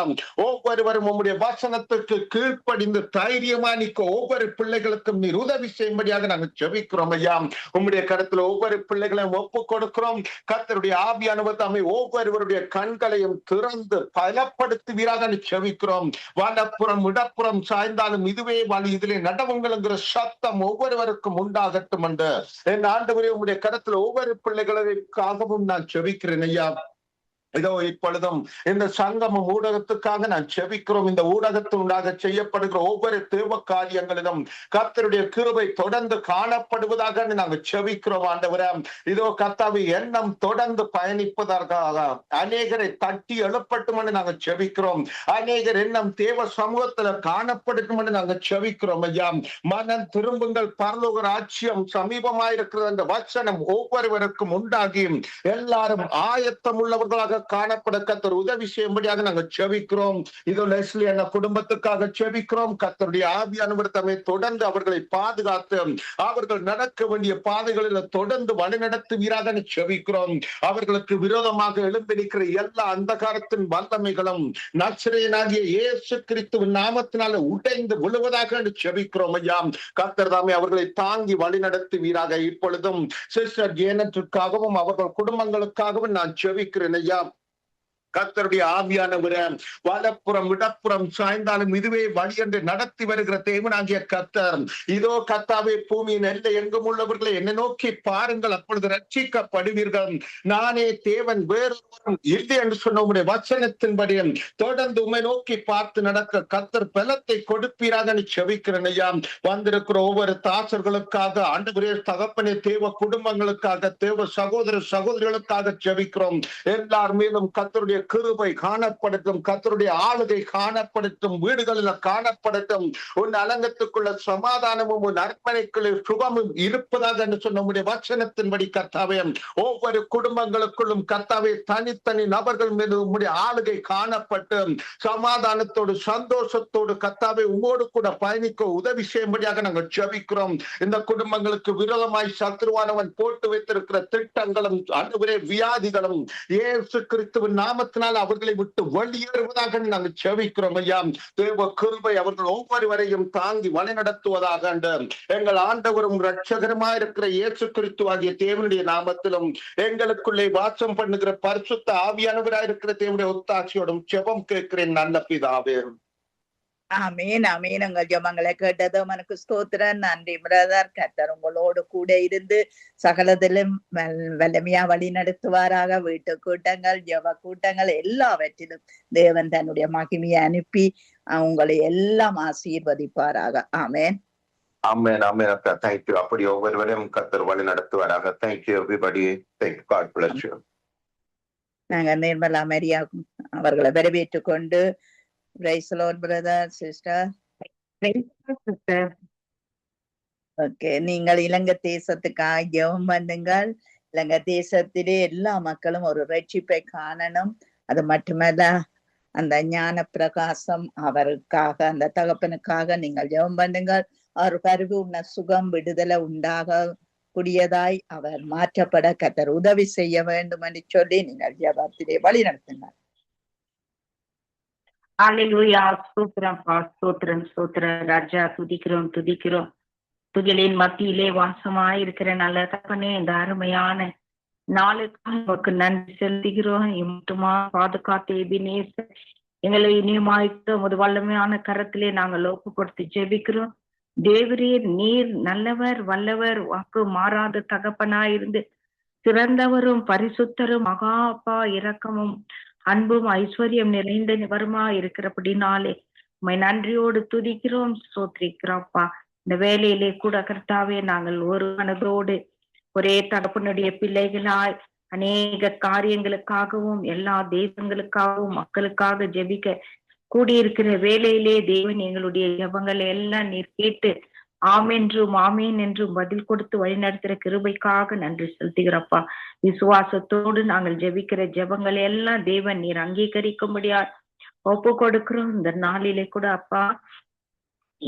ஒவ்வொருவரும் உம்முடைய வசனத்துக்கு கீழ்ப்படிந்து தைரியமா நிற்க ஒவ்வொரு பிள்ளைகளுக்கும் நீர் உதவி செய்யும்படியாக நாங்கள் ஜெபிக்கிறோம் ஐயா. உம்முடைய கருத்துல ஒவ்வொரு பிள்ளைகளையும் ஒப்பு கொடுக்கிறோம். கர்த்தருடைய ஆவியானவர் தாமே ஒவ்வொருவருடைய கண்களையும் திறந்து பலப்படுத்துவீராக ஜெபிக்கிறோம். வலப்புறம் இடப்புறம் சாய்ந்தாலும் இதுவே வழி, இதிலே நடவுங்கள்ங்கிற சத்தம் ஒவ்வொருவருக்கும் உண்டாகட்டும் என்று என் ஆண்டவரே உம்முடைய கருத்துல ஒவ்வொரு பிள்ளைகளுக்காகவும் நான் ஜெபிக்கிறேன் ஐயா. இதோ இப்பொழுதும் இந்த சங்கமம் ஊடகத்துக்காக நான் ஜெபிக்கிறோம். இந்த ஊடகத்தினுடாக செய்யப்படுகிற ஒவ்வொரு தேவ காரியங்களிலும் கர்த்தருடைய கிருபை தொடர்ந்து காணப்படுவதாக நாங்கள் ஜெபிக்கிறோம் ஆண்டவரே. இதோ கர்த்தாவே எண்ணம் தொடர்ந்து பயணிப்பதற்காக அநேகரை தட்டி எழுப்பட்டும் என்று நாங்கள் ஜெபிக்கிறோம். அநேகர் எண்ணம் தேவ சமூகத்துல காணப்படட்டும் என்று நாங்கள் ஜெபிக்கிறோம் ஐயா. மனம் திரும்புங்கள், பரலோக ராஜ்யம் சமீபமாயிருக்கிறது என்ற வசனம் ஒவ்வொருவருக்கும் உண்டாகி எல்லாரும் ஆயத்தம் உள்ளவர்களாக காணப்பட கர்த்தர் உதவி செய்யும்படியாக நாங்கள் ஜெபிக்கிறோம். இதோ லெஸ்லி என்ற குடும்பத்துக்காக ஜெபிக்கிறோம். கர்த்தருடைய ஆவியானவர் தம்மை தொடர்ந்து அவர்களை பாதுகாத்து அவர்கள் நடக்க வேண்டிய பாதைகளில் தொடர்ந்து வழிநடத்துவீராக ஜெபிக்கிறோம். அவர்களுக்கு விரோதமாக எழும்பி நிற்கிற எல்லா அந்தகாரத்தின் வல்லமைகளும் நசரேயனாகிய இயேசு கிறிஸ்துவின் நாமத்தினால உடைந்து விழுவதாக ஜெபிக்கிறோம் ஐயா. கர்த்தர் தாமே அவர்களை தாங்கி வழிநடத்துவீராக. இப்பொழுதும் சிஸ்டர் ஜேனத்துக்காகவும் அவர்கள் குடும்பங்களுக்காகவும் நான் ஜெபிக்கிறேன் ஐயா. கர்த்தருடைய ஆவியானவர் வலப்புறம் இடப்புறம் சாய்ந்தாலும் இதுவே வழி என்று நடத்தி வருகிற தேவனாகிய கர்த்தர், இதோ கர்த்தாவே பூமியின் எல்லை எங்கும் உள்ளவர்களை என்னை நோக்கி பாருங்கள், அப்பொழுது ரட்சிக்கப்படுவீர்கள். நானே தேவன், வேறொருவரும் இல்லை என்று சொன்ன உம்முடைய வசனத்தின்படி தொடர்ந்து உம்மை நோக்கி பார்த்து நடக்க கர்த்தர் பலத்தை கொடுப்பீராக ஜெபிக்கிறேன் ஐயா. வந்திருக்கிற ஒவ்வொரு தாசர்களுக்காக ஆண்டவரே தகப்பனே, தேவ குடும்பங்களுக்காக, தேவ சகோதர சகோதரிகளுக்காக ஜெபிக்கிறோம். எல்லார் மீதும் கர்த்தருடைய கிருபை காணப்படட்டும், கர்த்தருடைய ஆளுகை காணப்படட்டும், வீடுகளில் காணப்படட்டும். உன் அலங்கத்துக்குள்ள சமாதானமும் உன் அரண்மனைக்குள்ள சுகமும் இருப்பதாக என்று சொன்ன உம்முடைய வசனத்தின்படி கர்த்தாவே, ஒவ்வொரு குடும்பங்களுக்குள்ளும் கர்த்தாவே தனித்தனி நபர்கள் மீது உம்முடைய ஆளுகை காணப்பட்டு சமாதானத்தோடு சந்தோஷத்தோடு கர்த்தாவே உம்மோடு கூட பயணிக்க உதவி செய்யும்படியாக நாங்கள் ஜெபிக்கிறோம். இந்த குடும்பங்களுக்கு விரோதமாய் சத்துருவானவன் போட்டு வைத்திருக்கிற திட்டங்களும் ஆண்டவரே வியாதிகளும் இயேசு கிறிஸ்துவின் நாமத்தில் அவர்களை விட்டு வெளியேறுவதாக நாங்கள் ஜெபிக்கிறோம் ஐயா. தேவ கிருபை அவர்கள் ஒவ்வொருவரையும் தாங்கி வழிநடத்துவதாக எங்கள் ஆண்டவரும் இரட்சகருமாய் இருக்கிற இயேசு கிறிஸ்து ஆகிய தேவனுடைய நாமத்திலும் எங்களுக்குள்ளே வாசம் பண்ணுகிற பரிசுத்த ஆவியானவராய் இருக்கிற தேவனுடைய ஒத்தாட்சியோடும் ஜெபம் கேட்கிறேன் நல்ல பிதாவே. ஆமீன் ஆமீன். உங்கள் ஜெபங்களை கேட்டது உனக்கு ஸ்தோத்திரம். நன்றி பிரதர். கர்த்தர் உங்களோடு கூட இருந்து சகலத்திலும் வல்லமையா வழி நடத்துவாராக. வீட்டு கூட்டங்கள், ஜெப கூட்டங்கள் எல்லாவற்றிலும் தேவன் தன்னுடைய மகிமையை அனுப்பி உங்களை எல்லாம் ஆசீர்வதிப்பாராக. ஆமேன் ஆமென் ஆமென் அக்கா. தேங்க்யூ. அப்படி ஒவ்வொருவரையும் கர்த்தர் வழி நடத்துவாராக. Thank you everybody. Thank you. God bless you. நாங்க நிர்மலா மரியா அவர்களை வரவேற்றுக் கொண்டு Praise the Lord, brother, sister. Okay, நீங்கள் இலங்கை தேசத்துக்காக ஜெபம் பண்ணுங்கள். இலங்கை தேசத்திலே எல்லா மக்களும் ஒரு ரட்சிப்பை காணணும். அது மட்டுமல்ல, அந்த ஞான பிரகாசம் அவருக்காக, அந்த தகப்பனுக்காக நீங்கள் ஜெபம் பண்ணுங்கள். அவர் பரிபூர்ண சுகம் விடுதலை உண்டாக கூடியதாய் அவர் மாற்றப்பட கர்த்தர் உதவி செய்ய வேண்டும் என்று சொல்லி நீங்கள் ஜெபத்திலே வழி நடத்துங்கள். அல்லேலூயா. ஸ்தோத்திரம் ஸ்தோத்திரம் ஸ்தோத்திரம் ராஜா. துதிக்கிறோம் துதிக்கிறோம். துதிகளின் மத்தியிலே வாசமாய் இருக்கிற நல்ல தகப்பனே, இந்த அருமையான நாளுக்காக நமக்கு நன்றி செலுத்துகிறோம். இம்முமா பாதுகாத்து எபினேசர் எங்களை இனியுமாய்த்து உமது வல்லமையான கரத்திலே நாங்கள் ஒப்பு கொடுத்து ஜெபிக்கிறோம். தேவரீர் நீர் நல்லவர், வல்லவர், வாக்கு மாறாத தகப்பனாயிருந்து சிறந்தவரும் பரிசுத்தரும் மகா அப்பா, இரக்கமும் அன்பும் ஐஸ்வர்யம் நிறைந்தவருமா இருக்கிறபடினாலே உம்மை நன்றியோடு துதிக்கிறோம், ஸ்தோத்திரிக்கிறோம்ப்பா. இந்த வேலையிலே கூட கர்த்தாவே நாங்கள் ஒரு மனதோடு ஒரே தகப்பனுடைய பிள்ளைகளாய் அநேக காரியங்களுக்காகவும் எல்லா தேசங்களுக்காகவும் மக்களுக்காக ஜெபிக்க கூடியிருக்கிற வேலையிலே தேவன் எங்களுடைய ஜெபங்களை எல்லாம் நீர் கேட்டு ஆமென்றும் ஆமேன் என்றும் பதில் கொடுத்து வழிநடத்துகிற கிருபைக்காக நன்றி செலுத்துகிறப்பா. விசுவாசத்தோடு நாங்கள் ஜெபிக்கிற ஜெபங்களை எல்லாம் தேவன் நீர் அங்கீகரிக்கும்படியா ஒப்பு கொடுக்கிறோம். இந்த நாளிலே கூட அப்பா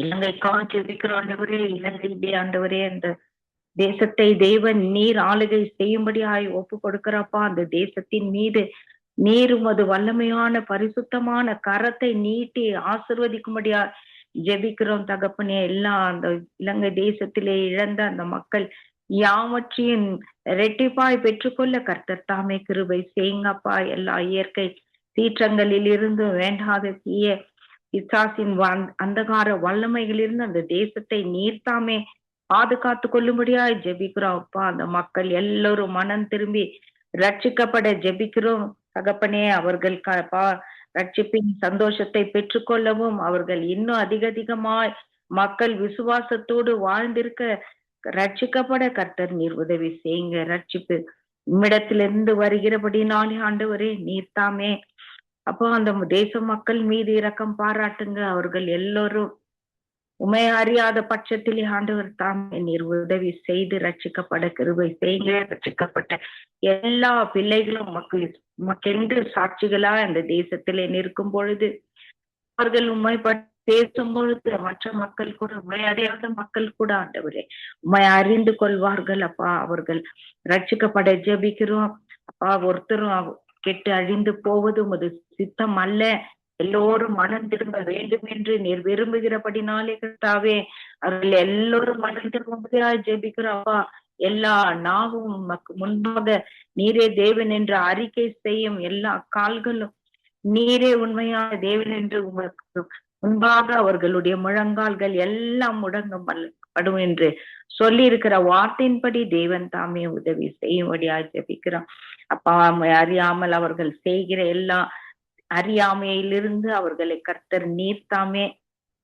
இலங்கைக்காக ஜெபிக்கிற ஆண்டவரே, இலங்கையிலே ஆண்டவரே அந்த தேசத்தை தேவன் நீர் ஆளுகை செய்யும்படியாய் ஒப்பு கொடுக்கிறப்பா. அந்த தேசத்தின் மீது நீர் உமது வல்லமையான பரிசுத்தமான கரத்தை நீட்டி ஆசிர்வதிக்கும்படியா ஜெபிக்கிறோம் தகப்பனே. எல்லாம் அந்த இலங்கை தேசத்திலே இழந்த அந்த மக்கள் யாவற்றையும் ரெட்டிப்பாய் பெற்றுக்கொள்ள கர்த்தர் தாமே கிருபை செய்யுங்கப்பா. எல்லா இயற்கை சீற்றங்களில் இருந்து வேண்டாத தீய பிசாசின் அந்தகார வல்லமைகளிலிருந்து அந்த தேசத்தை நீர்த்தாமே பாதுகாத்து கொள்ளும்படியாய் ஜெபிக்கிறோம் அப்பா. அந்த மக்கள் எல்லோரும் மனம் திரும்பி ரட்சிக்கப்பட ஜெபிக்கிறோம் தகப்பனே. அவர்கள் ரட்சிப்பின் சந்தோஷத்தை பெற்றுக்கொள்ளவும் அவர்கள் இன்னும் அதிகமாய் மக்கள் விசுவாசத்தோடு வாழ்ந்திருக்க ரட்சிக்கப்பட கர்த்தர் நீர் உதவி செய்யுங்க. ரட்சிப்பு உம்மிடத்திலிருந்து வருகிறபடினாலே ஆண்டவரே நீர்த்தாமே அப்போ அந்த தேச மக்கள் மீது இரக்கம் பாராட்டுங்க. அவர்கள் எல்லோரும் உமை அறியாத பட்சத்திலே ஆண்டவர் தாமே நீர் உதவி செய்து ரட்சிக்கப்பட கிருபை செய்யுங்க. ரட்சிக்கப்பட்ட எல்லா பிள்ளைகளும் மக்கென்று சாட்சிகளா அந்த தேசத்திலே நிற்கும் பொழுது அவர்கள் உண்மை பேசும் பொழுது மற்ற மக்கள் கூட, உண்மை அறியாத மக்கள் கூட ஆண்டவரே உண்மை அறிந்து கொள்வார்கள் அப்பா. அவர்கள் ரட்சிக்கப்பட ஜெபிக்கிறோம் அப்பா. ஒருத்தரும் கெட்டு அழிந்து போவது உமது சித்தம் அல்ல. எல்லோரும் மனம் திரும்ப வேண்டும் என்று நீர் விரும்புகிறபடினாலே கர்த்தாவே அவர்கள் எல்லோரும் மனம் திரும்புகிறாய் ஜெபிக்கிறப்பா. எல்லா நாவும் உமக்கு முன்பாக நீரே தேவன் என்று அறிக்கை செய்யும் எல்லா கால்களும் நீரே உண்மையான தேவன் என்று உமக்கு முன்பாக அவர்களுடைய முழங்கால்கள் எல்லாம் முடங்கப்படும் என்று சொல்லி இருக்கிற வார்த்தையின்படி தேவன் தாமே உதவி செய்யும்படியா ஜெபிக்கிறோம் அப்பா. அறியாமல் அவர்கள் செய்கிற எல்லா அறியாமையிலிருந்து அவர்களை கர்த்தர் நீர்த்தாமே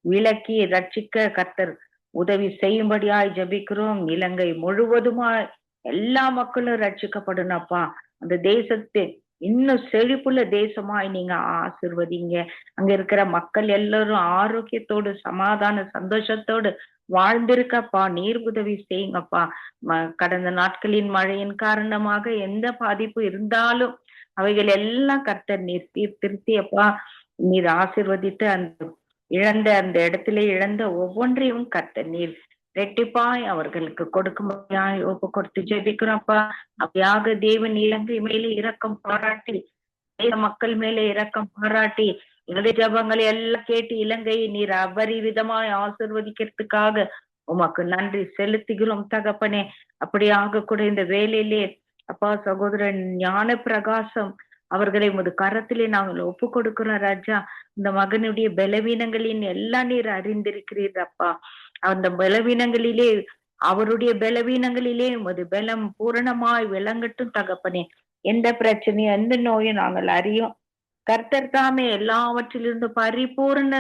விலக்கி ரட்சிக்க கர்த்தர் உதவி செய்யும்படியாய் ஜெபிக்கிறோம். இலங்கை முழுவதுமாய் எல்லா மக்களும் ரட்சிக்கப்படணும் அப்பா. அந்த தேசத்தை இன்னும் செழிப்புள்ள தேசமாய் நீங்க ஆசிர்வதிங்க. அங்க இருக்கிற மக்கள் எல்லாரும் ஆரோக்கியத்தோடு சமாதான சந்தோஷத்தோடு வாழ்ந்திருக்கப்பா நீர் உதவி செய்யுங்கப்பா. கடந்த நாட்களின் மழையின் காரணமாக எந்த பாதிப்பு இருந்தாலும் அவைகள் எல்லாம் கர்த்தர் நீர் திருத்தியப்பா நீர் ஆசிர்வதித்து அந்த இடத்திலே இழந்த ஒவ்வொன்றையும் கர்த்தர் நீர் ரெட்டிப்பாய் அவர்களுக்கு கொடுக்கும்படியாய் ஒப்பு கொடுத்து ஜெபிக்கிறோம்ப்பா. அப்படியாக தேவன் இலங்கை மேலே இரக்கம் பாராட்டி மக்கள் மேலே இரக்கம் பாராட்டி எங்களுடைய ஜபங்களை எல்லாம் கேட்டு இலங்கையை நீர் அபரிவிதமாய் ஆசிர்வதிக்கிறதுக்காக உமக்கு நன்றி செலுத்துகிறோம் தகப்பனே. அப்படியாக கூட இந்த வேலையிலே அப்பா சகோதரன் ஞான பிரகாசம் அவர்களை உமது கரத்திலே நாங்கள் ஒப்பு கொடுக்கிறோம் ராஜா. இந்த மகனுடைய பலவீனங்களின் எல்லாம் நீர் அறிந்திருக்கிறீர் அப்பா. அந்த பலவீனங்களிலே அவருடைய பலவீனங்களிலே உமது பலம் பூரணமாய் விளங்கட்டும் தகப்பனே. எந்த பிரச்சனையும் எந்த நோயும் நாங்கள் அறியோம் கர்த்தர் தாமே எல்லாவற்றிலிருந்து பரிபூர்ண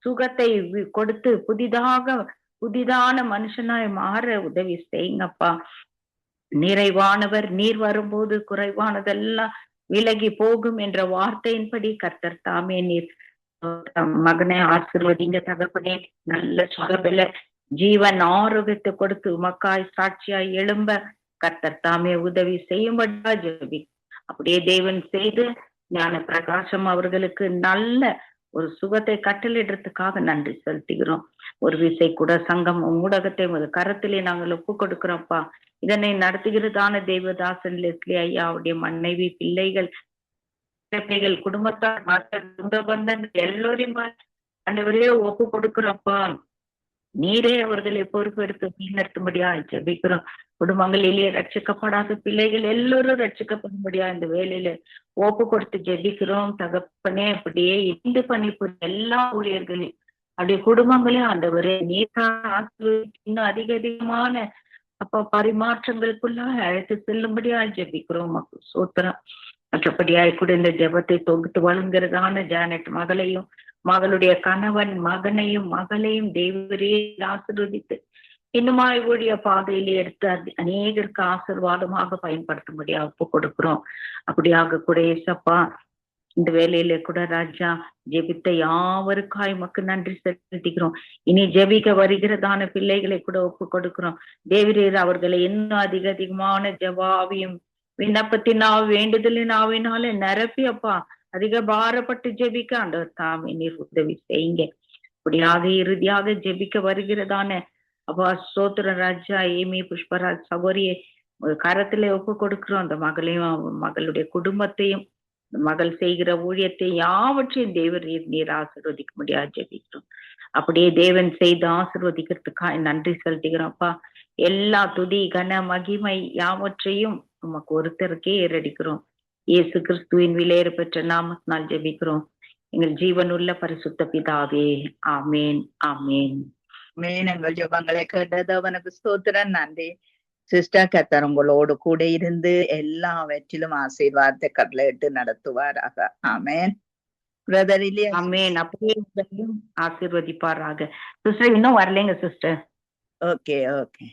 சுகத்தை கொடுத்து புதிதான மனுஷனாய் மாற உதவி செய்யுங்கப்பா. நிறைவானவர் நீர் வரும்போது குறைவானதெல்லாம் விலகி போகும் என்ற வார்த்தையின்படி கர்த்தர் தாமே நீர் மகனை ஆசீர்வதிங்க தகப்பனே. நல்ல சுகபல ஜீவன் ஆரோக்கியத்தை கொடுத்து உமக்காய் சாட்சியாய் எழும்ப கர்த்தர் தாமே உதவி செய்யும்படியா ஜெபி. அப்படியே தேவன் செய்து ஞான பிரகாசம் அவர்களுக்கு நல்ல ஒரு சுகத்தை கட்டளிடுறதுக்காக நன்றி செலுத்துகிறோம். ஒரு விசை கூட சங்கம் ஊடகத்தை ஒரு கரத்திலே நாங்கள் ஒப்பு கொடுக்கிறோம்ப்பா. இதனை நடத்துகிறதான தேவதாசன் லெஸ்லி ஐயாவுடைய மனைவி பிள்ளைகள் குடும்பத்தார் மற்ற சொந்த பந்தங்கள் எல்லோரையும் ஆண்டவரே ஒப்பு கொடுக்கிறோம்ப்பா. நீரே அவர்களை பொறுப்பெடுத்து நடத்தும்படியா ஜெபிக்கிறோம். குடும்பங்களிலே ரட்சிக்கப்படாத பிள்ளைகள் எல்லோரும் ரட்சிக்கப்படும்படியா இந்த வேலையில ஒப்பு கொடுத்து ஜெபிக்கிறோம் தகப்பனே. அப்படியே இந்து பணிப்பு எல்லா ஊழியர்களையும் அப்படியே குடும்பங்களையும் ஆண்டவரே நீதான் இன்னும் அதிகமான அப்ப பரிமாற்றங்களுக்குள்ள அழைத்து செல்லும்படியா ஜெபிக்கிறோம். சோத்திரம். மற்றபடியாய் கூட இந்த ஜெபத்தை தொகுத்து வழங்குறதான ஜானட் மகளையும் மகளுடைய கணவன் மகனையும் மகளையும் தேவரே ஆசீர்வதித்து இன்னுமாய் ஊழிய பாதையிலே எடுத்து அநேகருக்கு ஆசீர்வாதமாக பயன்படுத்தும்படியா ஒப்பு கொடுக்கிறோம். அப்படியாக கூட ஏசப்பா இந்த வேலையில கூட ராஜா ஜெபித்த யாவருக்காய் மக்கு நன்றி செலுத்திக்கிறோம். இனி ஜெபிக்க வருகிறதான பிள்ளைகளை கூட ஒப்பு கொடுக்கிறோம். தேவரீர் அவர்களை இன்னும் அதிகமான ஜெபாவையும் விண்ணப்பத்தினாவும் வேண்டுதலினாவினால நிரப்பி அப்பா அதிக பாரப்பட்டு ஜெபிக்க ஆண்டவர் தாமே நீர் உதவி செய்யுங்க. அப்படியாக இறுதியாக ஜெபிக்க வருகிறதான அப்பா ஸ்தோத்திர ராஜா ஏமி புஷ்பராஜ் சகோரியை கரத்திலே ஒப்பு கொடுக்கிறோம். அந்த மகளையும் மகளுடைய குடும்பத்தையும் மகள் செய்கிற ஊழியத்தை யாவற்றையும் தேவர் நீர் ஆசீர்வதிக்க முடியாது ஜெபிக்கிறோம். அப்படியே தேவன் செய்து ஆசீர்வதிக்கிறதுக்காக நன்றி செலுத்துகிறோம் அப்பா. எல்லா துதி கன மகிமை யாவற்றையும் நமக்கு ஒருத்தருக்கே ஏறடிக்கிறோம். இயேசு கிறிஸ்துவின் விலையேற பெற்ற நாமத்தினால் ஜெபிக்கிறோம் எங்கள் ஜீவனுள்ள பரிசுத்த பிதாவே, ஆமேன் ஆமேன். எங்கள் ஜெபங்களை கேட்டது அவனுக்கு ஸ்தோத்திரம். நன்றி சிஸ்டர். கர்த்தர் உங்களோடு கூட இருந்து எல்லாவற்றிலும் ஆசீர்வாதத்தை கடலிட்டு நடத்துவாராக. ஆமேன். பிரதர் இல்லையா? ஆமேன். அப்படியே ஆசீர்வதிப்பாராக. சிஸ்டர் இன்னும் வரலைங்க சிஸ்டர். Okay okay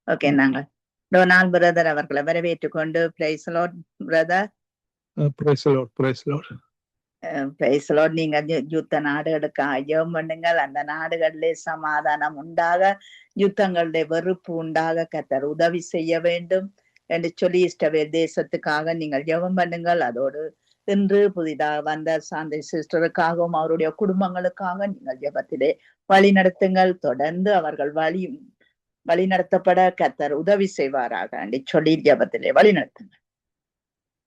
okay. நாங்கள் டொனால்ட் பிரதர் அவர்களை வரவேற்றுக் கொண்டு price Lord brother. Price Lord, price Lord. Price Lord. நீங்க யுத்த நாடுகளுக்கு ஜெபம் பண்ணுங்கள். அந்த நாடுகளிலே சமாதானம் உண்டாக, யுத்தங்களுடைய வெறுப்பு உண்டாக கர்த்தர் உதவி செய்ய வேண்டும் என்று சொல்லி இஸ்ரவேல் தேசத்துக்காக நீங்கள் ஜெபம் பண்ணுங்கள். அதோடு இன்று புதிதாக வந்த சாந்தி சிஸ்டருக்காகவும் அவருடைய குடும்பங்களுக்காக நீங்கள் ஜெபத்திலே வழி நடத்துங்கள். தொடர்ந்து அவர்கள் வழி நடத்தப்பட கர்த்தர் உதவி செய்வாராக என்று சொல்லி ஜெபத்திலே வழி நடத்துங்கள்.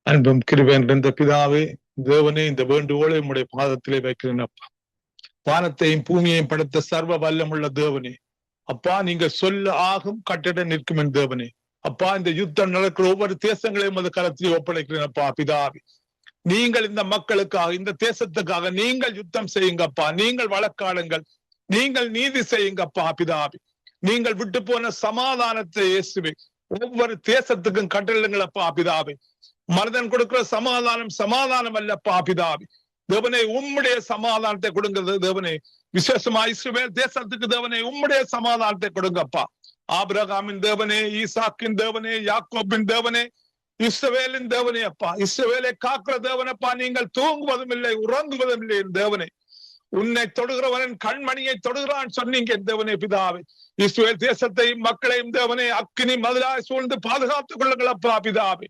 அன்பும் கிருபையும் நிறைந்த பிதாவே, தேவனே, இந்த வேண்டுகோளை உம்முடைய பாதத்திலே வைக்கிறேன் அப்பா. வானத்தையும் பூமியையும் படைத்த சர்வ வல்லமுள்ள தேவனே அப்பா, நீங்க சொல்ல ஆகும் கட்டிட நிற்கும் என் தேவனே அப்பா. இந்த யுத்தம் நடக்கிற ஒவ்வொரு தேசங்களையும் அது கரத்திலே ஒப்படைக்கிறேன் அப்பா. பிதாவே, நீங்கள் இந்த மக்களுக்காக, இந்த தேசத்துக்காக நீங்கள் யுத்தம் செய்யுங்கப்பா. நீங்கள் வழக்காடுங்கள், நீங்கள் நீதி செய்யுங்கப்பா. பிதாவே, நீங்கள் விட்டு போன சமாதானத்தை இயேசுவே ஒவ்வொரு தேசத்துக்கும் கட்டளைங்களப்பா. பிதாவே, மனிதன் கொடுக்கிற சமாதானம் சமாதானம் அல்லப்பா. பிதாவே, தேவனே உம்முடைய சமாதானத்தை கொடுங்கிறது. தேவனே, விசேஷமா இஸ்ரவேல் தேசத்துக்கு தேவனே உம்முடைய சமாதானத்தை கொடுங்கப்பா. ஆபிரகாமின் தேவனே, ஈசாக்கின் தேவனே, யாக்கோபின் தேவனே, இஸ்ரவேலின் தேவனே அப்பா. இஸ்ரவேலை காக்கிற தேவனப்பா. நீங்கள் தூங்குவதும் இல்லை, உறங்குவதும் இல்லை தேவனே. உன்னை தொடுகிறவன் கண்மணியை தொடுகிறான் சொன்னீங்க தேவனே. பிதாவே, இஸ்ரவேல் தேசத்தையும் மக்களையும் தேவனே அக்கினி மதிலாய் சூழ்ந்து பாதுகாத்துக் கொள்ளுங்கள் அப்பா. பிதாவே,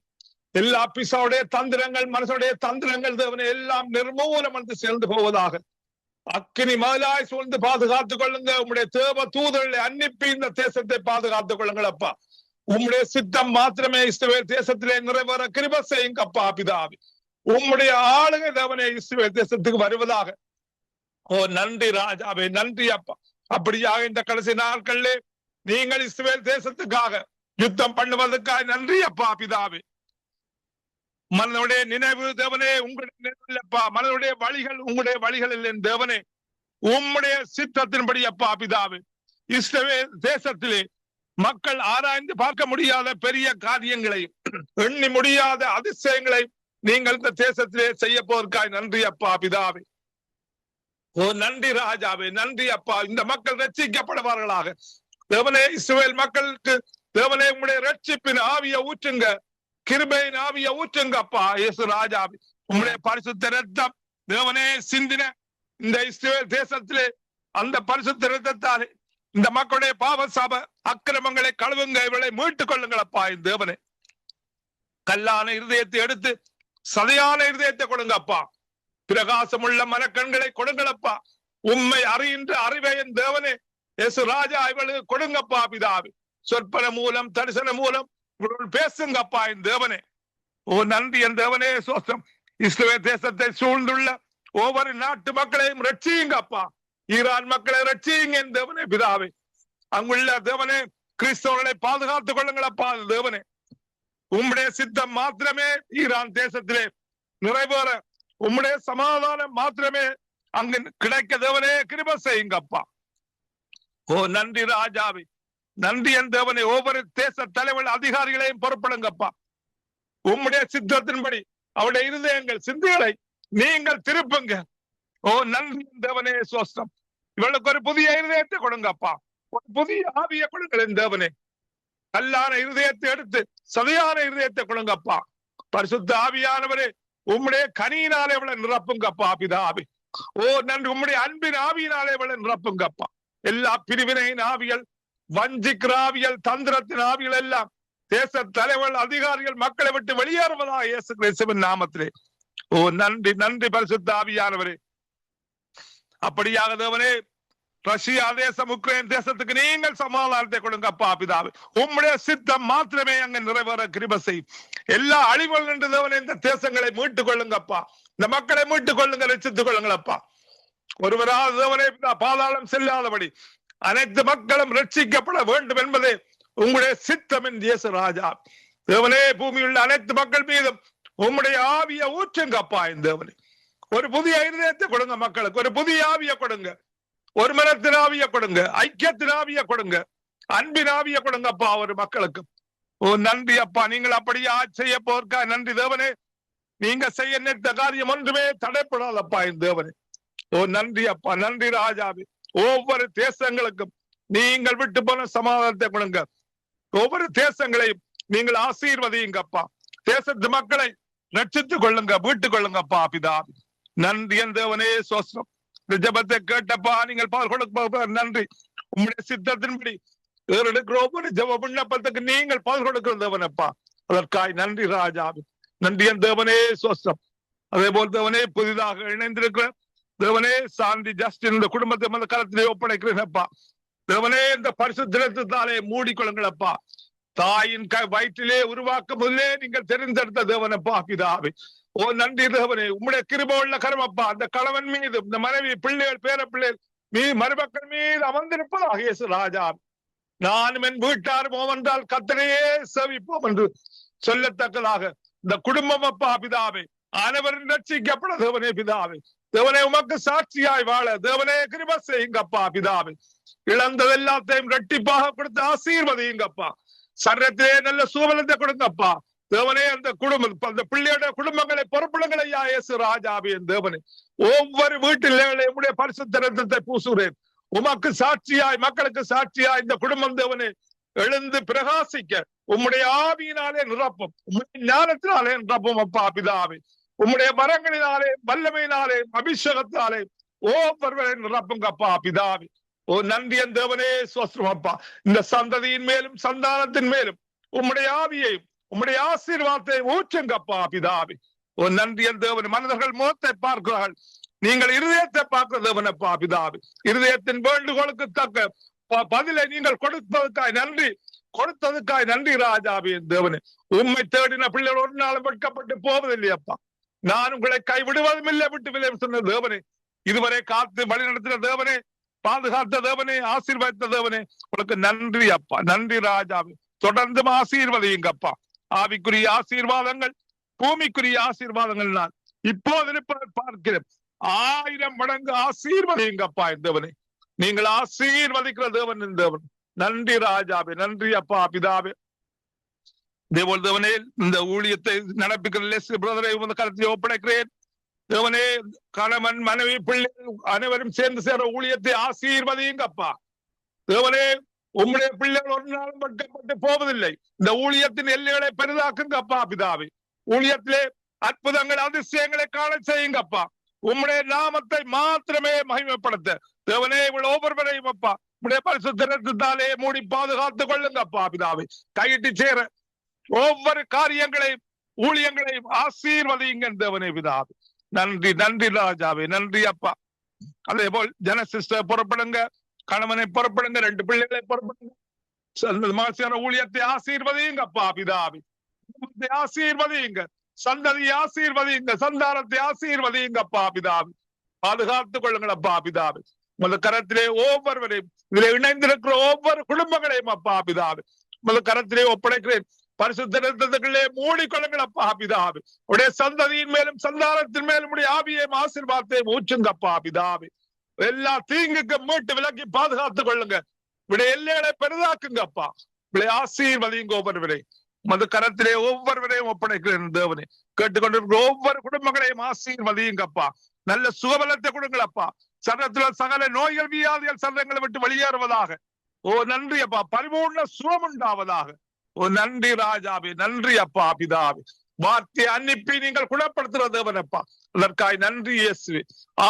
எல்லா பிசாவுடைய தந்திரங்கள், மனசுடைய தந்திரங்கள் தேவனே எல்லாம் நிர்மூலம் என்று சேர்ந்து போவதாக அக்கினி மதிலாய் சூழ்ந்து பாதுகாத்துக் கொள்ளுங்க. உம்முடைய தேவ தூதர்களை அன்னிப்பி இந்த தேசத்தை பாதுகாத்துக் கொள்ளுங்கள் அப்பா. உம்முடைய சித்தம் மாத்திரமே இஸ்ரவேல் தேசத்திலே நிறைவேற கிருபை செய்யுங்க அப்பா. பிதாவே, உம்முடைய ஆளுகை தேவனே இஸ்ரவேல் தேசத்துக்கு வருவதாக. ஓ நன்றி ராஜாவே, நன்றி அப்பா. அப்படியாக இந்த கடைசி நாட்களிலே நீங்கள் இஸ்ரவேல் தேசத்துக்காக யுத்தம் பண்ணுவதற்காக நன்றி அப்பா. பிதாவே, மனதுடைய நினைவு தேவனே உங்களுடைய நினைவு இல்லப்பா. மனதுடைய வழிகள் உங்களுடைய வழிகள் இல்லை தேவனே. உம்முடைய சித்தத்தின்படி அப்பா. பிதாவே, இஸ்ரவேல் தேசத்திலே மக்கள் ஆராய்ந்து பார்க்க முடியாத பெரிய காரியங்களையும் எண்ணி முடியாத அதிசயங்களை நீங்கள் இந்த தேசத்திலே செய்ய போவதற்காக நன்றி அப்பா. பிதாவே, ஓ நன்றி ராஜாவே, நன்றி அப்பா. இந்த மக்கள் ரட்சிக்கப்படுவார்களாக தேவனே. இஸ்ரவேல் மக்களுக்கு தேவனே உங்களுடைய ரட்சிப்பின் ஆவிய ஊற்றுங்க, கிருபையின் ஆவிய ஊற்றுங்க அப்பா. இயேசு ராஜாவே, உங்களுடைய பரிசுத்த ரத்தம் தேவனே சிந்தின இந்த இஸ்ரவேல் தேசத்திலே அந்த பரிசுத்த ரத்தத்தாலே இந்த மக்களுடைய பாவ சாப அக்கிரமங்களை கழுவுங்க, இவளை மீட்டுக் கொள்ளுங்கள் அப்பா. தேவனே, கல்லான இருதயத்தை எடுத்து சதையான இருதயத்தை கொடுங்க அப்பா. பிரகாசமுள்ள மனக்கண்களை கொடுங்களப்பா. உண்மை அறிகின்ற அறிவை என் தேவனே இயேசு ராஜா இவளுக்கு கொடுங்கப்பா. பிதாவே, சொற்பன மூலம் தரிசன மூலம் பேசுங்கப்பா என் தேவனே. ஓ நன்றி என் தேவனே, சோஸ்தம். இஸ்ரவேல் தேசத்தை சூழ்ந்துள்ள ஒவ்வொரு நாட்டு மக்களையும் ரட்சியுங்கப்பா. ஈரான் மக்களை ரட்சியுங்க என் தேவனே. பிதாவே, அங்குள்ள தேவனே கிறிஸ்தவர்களை பாதுகாத்துக் கொள்ளுங்களப்பா. தேவனே, உம்முடைய சித்தம் மாத்திரமே ஈரான் தேசத்திலே நிறைவேற, உம்முடைய சமாதானம் மாத்திரமே அங்கு கிடைக்க தேவனே கிருபை செய்யுங்கப்பா. ஓ நன்றி ராஜாவே, நன்றி என் தேவனே. ஒவ்வொரு தேச தலைவர் அதிகாரிகளையும் பொறுப்படுங்கப்பா. உம்முடைய சித்தத்தின்படி அவருடைய இருதயங்கள் சிந்தைகளை நீங்கள் திருப்புங்க. ஓ நன்றி என் தேவனே, சோஸ்தம். இவளுக்கு ஒரு புதிய இருதயத்தை கொடுங்கப்பா. ஒரு புதிய ஆவியை கொடுங்கள் தேவனே. கல்லான இருதயத்தை எடுத்து சதையான இருதயத்தை கொடுங்கப்பா. பரிசுத்த ஆவியானவரே, உம்முடைய கனியினாலே இவளை நிரப்புங்கப்பா. பிதாவே, ஓ நன்றி. உம்முடைய அன்பின் ஆவியினாலே இவளை நிரப்புங்கப்பா. எல்லா பிரிவினையின் ஆவிகள், வஞ்சிக்கிற ஆவிகள், தந்திரத்தின் ஆவிகள் எல்லாம் தேச தலைவர்கள் அதிகாரிகள் மக்களை விட்டு வெளியேறுவதாக இயேசு கிறிஸ்துவின் நாமத்திலே. ஓ நன்றி, நன்றி பரிசுத்த ஆவியானவரே. அப்படியாக தேவனே ரஷ்யா தேசம், உக்ரைன் தேசத்துக்கு நீங்கள் சமாதானத்தை கொடுங்கப்பா பிதாவே. உம்முடைய சித்தம் மாத்திரமே அங்க நிறைவேற கிருபை செய்யும். எல்லா அழிவுகள் நின்று தேவனே இந்த தேசங்களை மீட்டுக் கொள்ளுங்கப்பா. இந்த மக்களை மீட்டுக் கொள்ளுங்க, ரட்சித்துக் கொள்ளுங்களப்பா. ஒருவரால் தேவனே பாதாளம் செல்லாதபடி அனைத்து மக்களும் ரட்சிக்கப்பட வேண்டும் என்பதே உங்களுடைய சித்தம் என் இயேசு ராஜா. தேவனே, பூமியுள்ள அனைத்து மக்கள் மீதும் உம்முடைய ஆவிய ஊற்றுங்கப்பா. இந்த தேவனே, ஒரு புதிய இருதயத்தை கொடுங்க மக்களுக்கு, ஒரு புதிய ஆவிய கொடுங்க, ஒரு மனத்தின் ஆவிய கொடுங்க, ஐக்கியத்தின் ஆவிய கொடுங்க, அன்பின் ஆவிய கொடுங்கப்பா ஒரு மக்களுக்கு. ஓ நன்றி அப்பா, நீங்கள் அப்படியே செய்ய போர்க்கா நன்றி தேவனே. நீங்க செய்ய நினைத்த காரியம் ஒன்றுமே தடைப்படாதப்பா இந்த தேவனே. ஓ நன்றி அப்பா, நன்றி ராஜாவே. ஒவ்வொரு தேசங்களுக்கும் நீங்கள் விட்டு போன சமாதானத்தை கொடுங்க. ஒவ்வொரு தேசங்களையும் நீங்கள் ஆசீர்வதியுங்கப்பா. தேசத்து மக்களை ரட்சித்துக் கொள்ளுங்க, வீட்டுக் கொள்ளுங்கப்பா பிதாவே. நன்றி என் தேவனே, சோஸ்ரம். இந்த ஜபத்தை கேட்டப்பா, நீங்கள் பால் கொடுக்க நன்றி. உங்களுடைய சித்தத்தின்படி எடுக்கிற ஒவ்வொரு ஜப விண்ணப்பத்துக்கு நீங்கள் பால் கொடுக்கிற தேவனப்பா, அதற்காய் நன்றி ராஜாவே. நன்றி என் தேவனே, சோஸ்ரம். அதே போல் தேவனே, புதிதாக இணைந்திருக்கிற தேவனே சாந்தி ஜஸ்டின் இந்த குடும்பத்தை மத காலத்திலே ஒப்படைக்கிறேனப்பா. தேவனே, இந்த பரிசுத்தாலே மூடிக்கொள்ளுங்களப்பா. தாயின் வயிற்றிலே உருவாக்கும் முதலே நீங்கள் தெரிந்தெடுத்த தேவனப்பா பிதாவே. ஓ நன்றி தேவனே, உம்முடைய கிருபை உள்ள கரமப்பா அந்த கணவன் மீது, இந்த மனைவி, பிள்ளைகள், பேர பிள்ளைகள் மருமக்கள் மீது அமர்ந்திருப்பதாக இயேசு ராஜா. நானும் என் வீட்டாரும் ஓவென்றால் கர்த்தரையே சேவிப்போம் என்று சொல்லத்தக்கதாக இந்த குடும்பம் அப்பா பிதாவே அனைவரும் ரட்சிக்கப்பட தேவனே பிதாவே. தேவனே, உமக்கு சாட்சியாய் வாழ தேவனே கிருபை செய்யுங்கப்பா பிதாவே. இழந்தது எல்லாத்தையும் இரட்டிப்பாக கொடுத்து ஆசீர்வதியுங்கப்பா. சரீரத்திலே நல்ல சூழலத்தை கொடுங்கப்பா தேவனே. அந்த குடும்பம், அந்த பிள்ளையோட குடும்பங்களை பொறுப்பிடுங்கள் ஐயா இயேசு ராஜாவே. தேவனே, ஒவ்வொரு வீட்டிலே உம்முடைய பரிசுத்த இரத்தத்தை பூசுகிறேன். உமக்கு சாட்சியாய், மக்களுக்கு சாட்சியாய் இந்த குடும்பம் தேவனே எழுந்து பிரகாசிக்க உம்முடைய ஆவியினாலே நிரப்பும், உம்முடைய ஞானத்தினாலே நிரப்பும் அப்பா பிதாவே. உம்முடைய மரங்களினாலே, வல்லமையினாலே, அபிஷேகத்தினாலே ஒவ்வொருவரை நிரப்புங்கப்பா பிதாவே. ஓ நன்றி என் தேவனே, சோஸ்திரம் அப்பா. இந்த சந்ததியின் மேலும் சந்தானத்தின் மேலும் உம்முடைய ஆவியையும் உம்முடைய ஆசீர்வாதத்தை ஊற்றுங்கப்பா பிதாவே. ஓ நன்றி என் தேவனே. மனிதர்கள் முகத்தை பார்க்கிறார்கள், நீங்கள் இருதயத்தை பார்க்கிற தேவனப்பா பிதாவே. இருதயத்தின் வேண்டுகோளுக்கு தக்க பதிலை நீங்கள் கொடுத்ததுக்காய் நன்றி, கொடுத்ததுக்காய் நன்றி ராஜாவே. தேவனே, உண்மை தேடின பிள்ளைகள் ஒரு நாளும் வெட்கப்பட்டு போவதில்லையப்பா. நான் உங்களை கைவிடுவதும் இல்லை, விட்டு சொன்ன தேவனே, இதுவரை காத்து வழி நடத்தின தேவனே, பாதுகாத்த தேவனே, ஆசீர்வதித்த தேவனே, உங்களுக்கு நன்றி அப்பா. நன்றி ராஜாவே. தொடர்ந்து ஆசீர்வதியுங்கப்பா. ஆவிக்குரிய ஆசீர்வாதங்கள், பூமிக்குரிய ஆசீர்வாதங்கள் நான் இப்போது பார்க்கிறேன். 1000 மடங்கு ஆசீர்வதியுங்கப்பா தேவனே. நீங்கள் ஆசீர்வதிக்கிற தேவன் தேவன். நன்றி ராஜாவே, நன்றி அப்பா பிதாவே. தேவன் தேவனே, இந்த ஊழியத்தை நடப்பிக்கிற பிரதரை உமது கருத்தை ஒப்படைக்கிறேன் தேவனே. கணவன், மனைவி, பிள்ளைகள் அனைவரும் சேர்ந்து சேர ஊழியத்தை ஆசீர்வதியுங்கப்பா தேவனே. உம்முடைய பிள்ளைகள் ஒரு நாளும் வெட்கப்பட்டு போவதில்லை. இந்த ஊழியத்தின் எல்லைகளை பெரிதாக்குங்கப்பா பிதாவே. ஊழியத்திலே அற்புதங்கள், அதிசயங்களை காண செய்யுங்கப்பா. உம்முடைய நாமத்தை மாத்திரமே மகிமைப்படுத்த தேவனே இவ்வளவு ஒவ்வொருவரையும் அப்பா உம்முடைய பரிசுத்த இரத்தத்தாலே மூடி பாதுகாத்துக் கொள்ளுங்கப்பா பிதாவே. கையிட்டு சேர ஒவ்வொரு காரியங்களையும் ஊழியங்களையும் ஆசீர்வதியுங்க தேவனே பிதாவே. நன்றி, நன்றி ராஜாவே, நன்றி அப்பா. அதே போல் ஜனசிஸ்டர் புறப்படுங்க, கணவனை புறப்படுங்க, 2 பிள்ளைகளை புறப்படுங்க. ஊழியத்தை ஆசீர்வதியுங்க அப்பா பிதாவே. ஆசீர்வதியுங்க, சந்ததியை ஆசீர்வதியுங்க, சந்தானத்தை ஆசீர்வதியுங்க அப்பா பிதாவே. பாதுகாத்துக் கொள்ளுங்கள் அப்பா பிதாவே. உங்கள் கரத்திலே ஒவ்வொருவரையும், இதில் இணைந்திருக்கிற ஒவ்வொரு குடும்பங்களையும் அப்பா பிதாவே உங்கள் கரத்திலே ஒப்படைக்கிறேன். பரிசுத்த இரத்தத்துக்குள்ளே மூடிக்கொள்ளுங்கள் அப்பா பிதாவே. உடைய சந்ததியின் மேலும் சந்தானத்தின் மேலும் உடைய ஆவியையும் ஆசீர்வாதத்தையும் ஊற்றுங்கப்பா பிதாவே. எல்லா தீங்குக்கும் மீட்டு விலக்கி பாதுகாத்துக் கொள்ளுங்க. உடைய எல்லைகளை பெரிதாக்குங்கப்பா. உடைய ஆசீர்வதியுங்க ஒவ்வொருவரை. மது கரத்திலே ஒவ்வொருவரையும் ஒப்படைக்கிறேன் தேவனே. கேட்டுக்கொண்டிருக்கிற ஒவ்வொரு குடும்பங்களையும் ஆசீர்வதியுங்கப்பா. நல்ல சுகபலத்தை கொடுங்களப்பா. சரீரத்துல சகல நோய்கள், வியாதிகள் சரீரங்களை விட்டு வெளியேறுவதாக. ஓ நன்றி அப்பா. பரிபூர்ண சுகம் உண்டாவதாக. ஓ நன்றி ராஜாவே, நன்றி அப்பா பிதாவே. வார்த்தை அனுப்பி நீங்கள் குணப்படுத்துற தேவனப்பா, அதற்காய் நன்றி இயேசுவே.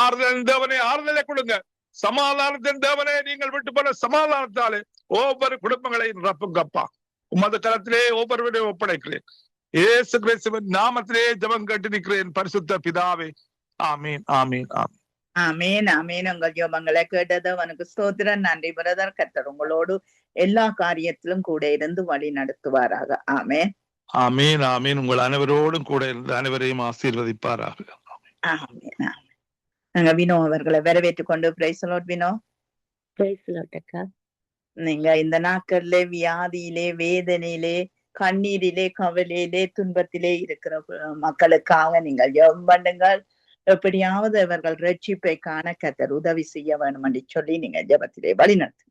ஆறுதல் தேவனே, ஆறுதலை கொடுங்க. சமாதானத்தின் தேவனே, நீங்கள் விட்டு போன சமாதானத்தாலே ஒவ்வொரு குடும்பங்களையும் நிரப்புங்கப்பா. உமது கரத்திலே ஒவ்வொருவரையும் ஒப்படைக்கிறேன். இயேசு கிறிஸ்துவின் நாமத்திலே ஜெபம் கேட்டு நிற்கிறேன் பரிசுத்த பிதாவே. ஆமீன், ஆமீன், ஆமீன். ஆமேன் ஆமேன். உங்கள் ஜெபங்களை கேட்டது அவனுக்கு ஸ்தோத்திரம். நன்றி பிரதர். கர்த்தர் உங்களோடு எல்லா காரியத்திலும் கூட இருந்து வழி நடத்துவாராக. ஆமேன் ஆமீன் ஆமீன். உங்கள் அனைவரோடும் கூட இருந்து அனைவரையும் ஆசீர்வதிப்பாராக. ஆமேன் ஆமேன். நாங்க வினோ அவர்களை வரவேற்றுக் கொண்டு பிரைஸ் லார்ட். வினோ, நீங்க இந்த நாட்கள்ல வியாதியிலே, வேதனையிலே, கண்ணீரிலே, கவலையிலே, துன்பத்திலே இருக்கிற மக்களுக்காக நீங்கள் ஜெபம் பண்ணுங்கள். எப்படியாவது அவர்கள் ரட்சிப்பை காண கர்த்தர் உதவி செய்ய வேணும் என்று சொல்லி நீங்க ஜெபத்திலே வழிநடத்து.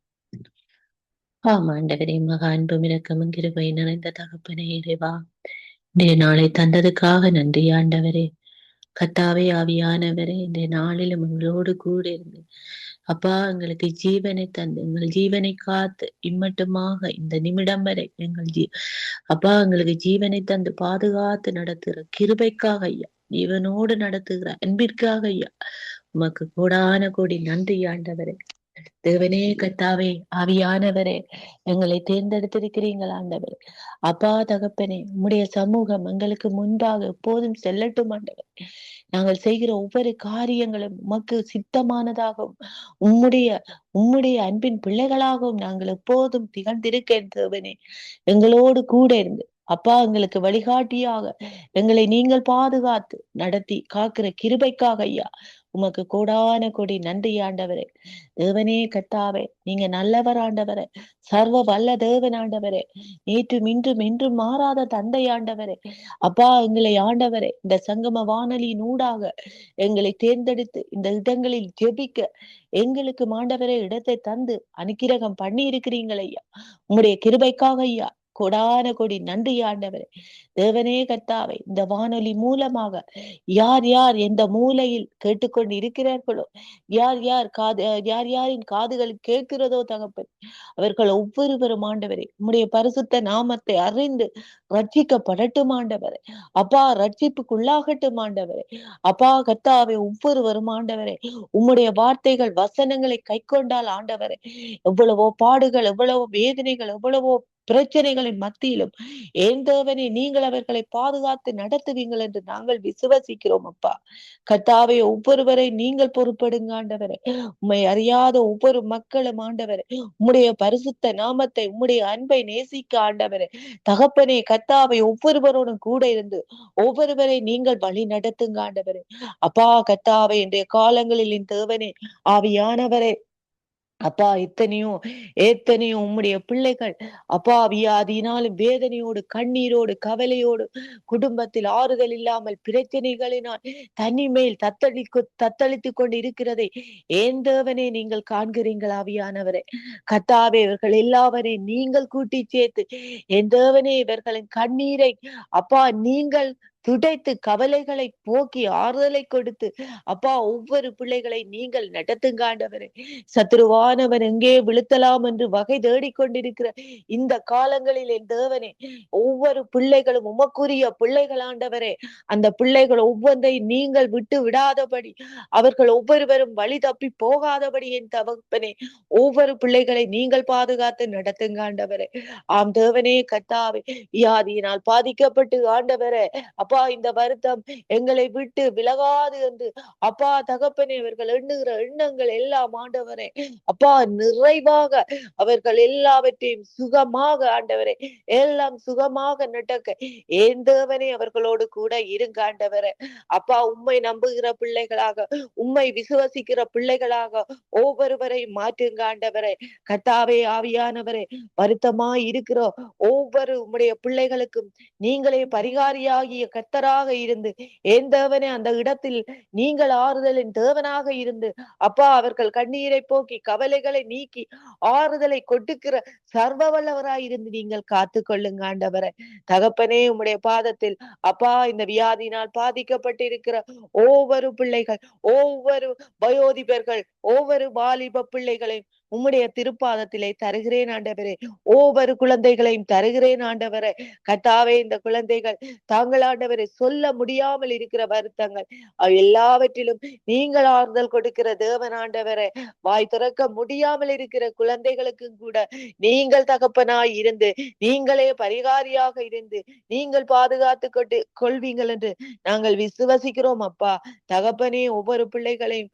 ஆமாண்டவரே, மகா அன்பும் இரக்கமும் கிருபை நிறைந்த தகப்பனே இறைவா, இன்றைய நாளை தந்ததுக்காக நன்றி ஆண்டவரே. கர்த்தாவே ஆவியானவரே, இந்த நாளிலும் எங்களோடு கூட இருந்து அப்பா எங்களுக்கு ஜீவனை தந்து எங்கள் ஜீவனை காத்து இம்மட்டுமாக இந்த நிமிடம் வரை அப்பா எங்களுக்கு ஜீவனை தந்து பாதுகாத்து நடத்துகிற கிருபைக்காக ஐயா, ஜீவனோடு நடத்துகிற அன்பிற்காக ஐயா, உமக்கு கோடான கோடி நன்றி ஆண்டவரே. தேவனே கர்த்தாவே ஆவியானவரே, எங்களை தேர்ந்தெடுத்திருக்கிறீங்கள் ஆண்டவரே. அப்பா தகப்பனே, உம்முடைய சமூகம் எங்களுக்கு முன்பாக எப்போதும் செல்லட்டும் ஆண்டவரே. நாங்கள் செய்கிற ஒவ்வொரு காரியங்களும் உமக்கு சித்தமானதாகவும் உம்முடைய அன்பின் பிள்ளைகளாகவும் நாங்கள் எப்போதும் திகழ்ந்திருக்க தேவனே, எங்களோடு கூட இருந்து அப்பா எங்களுக்கு வழிகாட்டியாக எங்களை நீங்கள் பாதுகாத்து நடத்தி காக்கிற கிருபைக்காக ஐயா, உமக்கு கோடான கோடி நன்றி ஆண்டவரே. தேவனே கர்த்தாவே, நீங்க நல்லவர் ஆண்டவரே, சர்வ வல்ல தேவன் ஆண்டவரே, நேற்றும் இன்றும் என்றும் மாறாத தந்தை ஆண்டவரே. அப்பா எங்களை ஆண்டவரே, இந்த சங்கம வானொலியின் ஊடாக எங்களை தேர்ந்தெடுத்து இந்த இடங்களில் ஜெபிக்க எங்களுக்கு ஆண்டவரே இடத்தை தந்து அனுக்கிரகம் பண்ணி இருக்கிறீங்கள் ஐயா. உங்களுடைய கிருபைக்காக ஐயா கொடான கொடி நன்றி ஆண்டவரே. தேவனே கர்த்தாவே, இந்த வானொலி மூலமாக யார் யார் எந்த மூலையில் கேட்டுக்கொண்டு இருக்கிறார்களோ, யார் யாரின் காதுகள் கேட்கிறதோ தகப்பன், அவர்கள் ஒவ்வொருவரும் ஆண்டவரே உம்முடைய பரிசுத்த நாமத்தை அறிந்து ரட்சிக்கப்படட்டும் ஆண்டவரே. அப்பா ரட்சிப்புக்குள்ளாகட்டும் ஆண்டவரே. அப்பா கர்த்தாவே, ஒவ்வொருவரும் ஆண்டவரே உம்முடைய வார்த்தைகள் வசனங்களை கை கொண்டால் ஆண்டவரே, எவ்வளவோ பாடுகள், எவ்வளவோ வேதனைகள், எவ்வளவோ பிரச்சனைகளின் மத்தியிலும் ஏன் தேவனே நீங்கள் அவர்களை பாதுகாத்து நடத்துவீங்கள் என்று நாங்கள் விசுவசிக்கிறோம் அப்பா. கர்த்தாவே, ஒவ்வொருவரை நீங்கள் பொறுப்படுங்க ஆண்டவரே. உம்மை அறியாத ஒவ்வொரு மக்களும் ஆண்டவரே உம்முடைய பரிசுத்த நாமத்தை, உம்முடைய அன்பை நேசிக்க ஆண்டவரே தகப்பனே கர்த்தாவை ஒவ்வொருவரோடும் கூட இருந்து ஒவ்வொருவரை நீங்கள் வழி நடத்துங்க ஆண்டவரே. அப்பா கர்த்தாவை, இன்றைய காலங்களில் என் தேவனே ஆவியானவரே, அப்பா எத்தனையோ உம்முடைய பிள்ளைகள் அப்பா வியாதியினாலும் வேதனையோடு கண்ணீரோடு கவலையோடு குடும்பத்தில் ஆறுதல் இல்லாமல் பிரச்சனைகளினால் தனிமேல் தத்தளித்துக் கொண்டு இருக்கிறதை ஏன் தேவனே நீங்கள் காண்கிறீங்கள் ஆவியானவரே. கர்த்தாவே, இவர்கள் எல்லாவரையும் நீங்கள் கூட்டி சேர்த்து என் தேவனே இவர்களின் கண்ணீரை அப்பா நீங்கள் துடைத்து கவலைகளை போக்கி ஆறுதலை கொடுத்து அப்பா ஒவ்வொரு பிள்ளைகளை நீங்கள் நடத்துங்க ஆண்டவரே. சத்துருவானவன் எங்கே விழுத்தலாம் என்று வகை தேடிக்கொண்டிருக்கிற இந்த காலங்களில் என் தேவனே, ஒவ்வொரு பிள்ளைகளும் உமக்குரிய பிள்ளைகள் ஆண்டவரே. அந்த பிள்ளைகள் ஒவ்வொன்றை நீங்கள் விட்டு விடாதபடி, அவர்கள் ஒவ்வொருவரும் வழி தப்பி போகாதபடி என் தகப்பனே ஒவ்வொரு பிள்ளைகளை நீங்கள் பாதுகாத்து நடத்துங்க ஆண்டவரே. ஆம் தேவனே கர்த்தாவே, வியாதியினால் பாதிக்கப்பட்டு ஆண்டவரே அப்பா இந்த வருத்தம் எங்களை விட்டு விலகாது என்று அப்பா தகப்பனே இவர்கள் எண்ணுகிற எண்ணங்கள் எல்லாம் ஆண்டவரே அப்பா நிறைவாக அவர்கள் எல்லாவற்றையும் சுகமாக ஆண்டவரே எல்லாம் சுகமாக நடக்க ஏன் தேவனே அவர்களோடு கூட இருங்க ஆண்டவரே. அப்பா உம்மை நம்புகிற பிள்ளைகளாக, உம்மை விசுவசிக்கிற பிள்ளைகளாக ஒவ்வொருவரையும் மாற்றுங்க ஆண்டவரே. கர்த்தாவே ஆவியானவரே, வருத்தமாய் இருக்கிற ஒவ்வொரு உம்முடைய பிள்ளைகளுக்கும் நீங்களே பரிகாரியாகிய கர்த்தராக இருந்து ஏன் தேவனே அந்த இடத்தில் நீங்கள் ஆறுதலின் தேவனாக இருந்து அப்பா அவர்கள் கண்ணீரை போக்கி கவலைகளை நீக்கி ஆறுதலை கொடுக்கிற சர்வ வல்லவராய் இருந்து நீங்கள் காத்து கொள்ளுங்க ஆண்டவரே. தகப்பனே உம்முடைய பாதத்தில் அப்பா இந்த வியாதியினால் பாதிக்கப்பட்டிருக்கிற ஒவ்வொரு பிள்ளைகள், ஒவ்வொரு வயோதிபர்கள், ஒவ்வொரு வாலிப பிள்ளைகளையும் உம்முடைய திருப்பாதத்திலே தருகிறேன் ஆண்டவரே. ஒவ்வொரு குழந்தைகளையும் தருகிறேன் ஆண்டவரே. கர்த்தாவே, இந்த குழந்தைகள் தாங்கள் ஆண்டவரை சொல்ல முடியாமல் இருக்கிற வருத்தங்கள் எல்லாவற்றிலும் நீங்கள் ஆறுதல் கொடுக்கிற தேவன் ஆண்டவரே. வாய் திறக்க முடியாமல் இருக்கிற குழந்தைகளுக்கும் கூட நீங்கள் தகப்பனாய் இருந்து, நீங்களே பரிகாரியாக இருந்து, நீங்கள் பாதுகாத்து கொள்வீங்கள் என்று நாங்கள் விசுவசிக்கிறோம் அப்பா. தகப்பனே, ஒவ்வொரு பிள்ளைகளையும்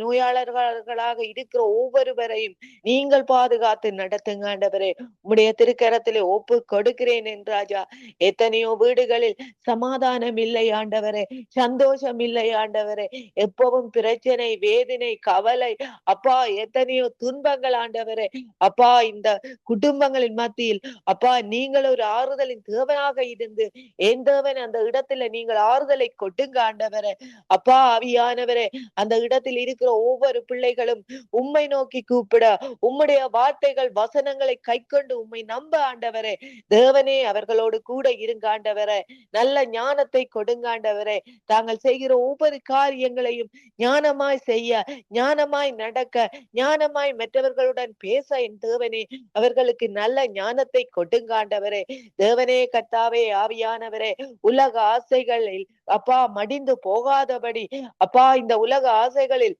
நோயாளர்களாக இருக்கிற ஒவ்வொருவரையும் நீங்கள் பாதுகாத்து நடத்துங்க ஆண்டவரே. உம்முடைய திருக்கரத்திலே ஒப்பு கொடுக்கிறேன் என்றாஜா. எத்தனையோ வீடுகளில் சமாதானம் இல்லை ஆண்டவரே, சந்தோஷம் இல்லை ஆண்டவரே. எப்பவும் பிரச்சனை, வேதனை, கவலை அப்பா, எத்தனையோ துன்பங்கள் ஆண்டவரே. அப்பா, இந்த குடும்பங்களின் மத்தியில் அப்பா, நீங்கள் ஒரு ஆறுதலின் தேவனாக இருந்து என் தேவன் அந்த இடத்துல நீங்கள் ஆறுதலை கொட்டுங்க ஆண்டவரே. அப்பா ஆவியானவரே, அந்த இடத்தில் இருக்கிற ஒவ்வொரு பிள்ளைகளும் உம்மை நோக்கி கூப்பிட, உம்முடைய வார்த்தைகள் வசனங்களை கை கொண்டு உம்மை நம்ப ஆண்டவரே. தேவனே, அவர்களோடு கூட இருங்க ஆண்டவரே. நல்ல ஞானத்தை கொடுங்க ஆண்டவரே. தாங்கள் செய்கிற ஒவ்வொரு காரியங்களையும் ஞானமாய் செய்ய, ஞானமாய் நடக்க, ஞானமாய் மற்றவர்களுடன் பேச என் தேவனே அவர்களுக்கு நல்ல ஞானத்தை கொடுங்க ஆண்டவரே. தேவனே, கர்த்தாவே, ஆவியானவரே, உலக ஆசைகளில் அப்பா மடிந்து போகாதபடி அப்பா, இந்த உலக ஆசைகளில்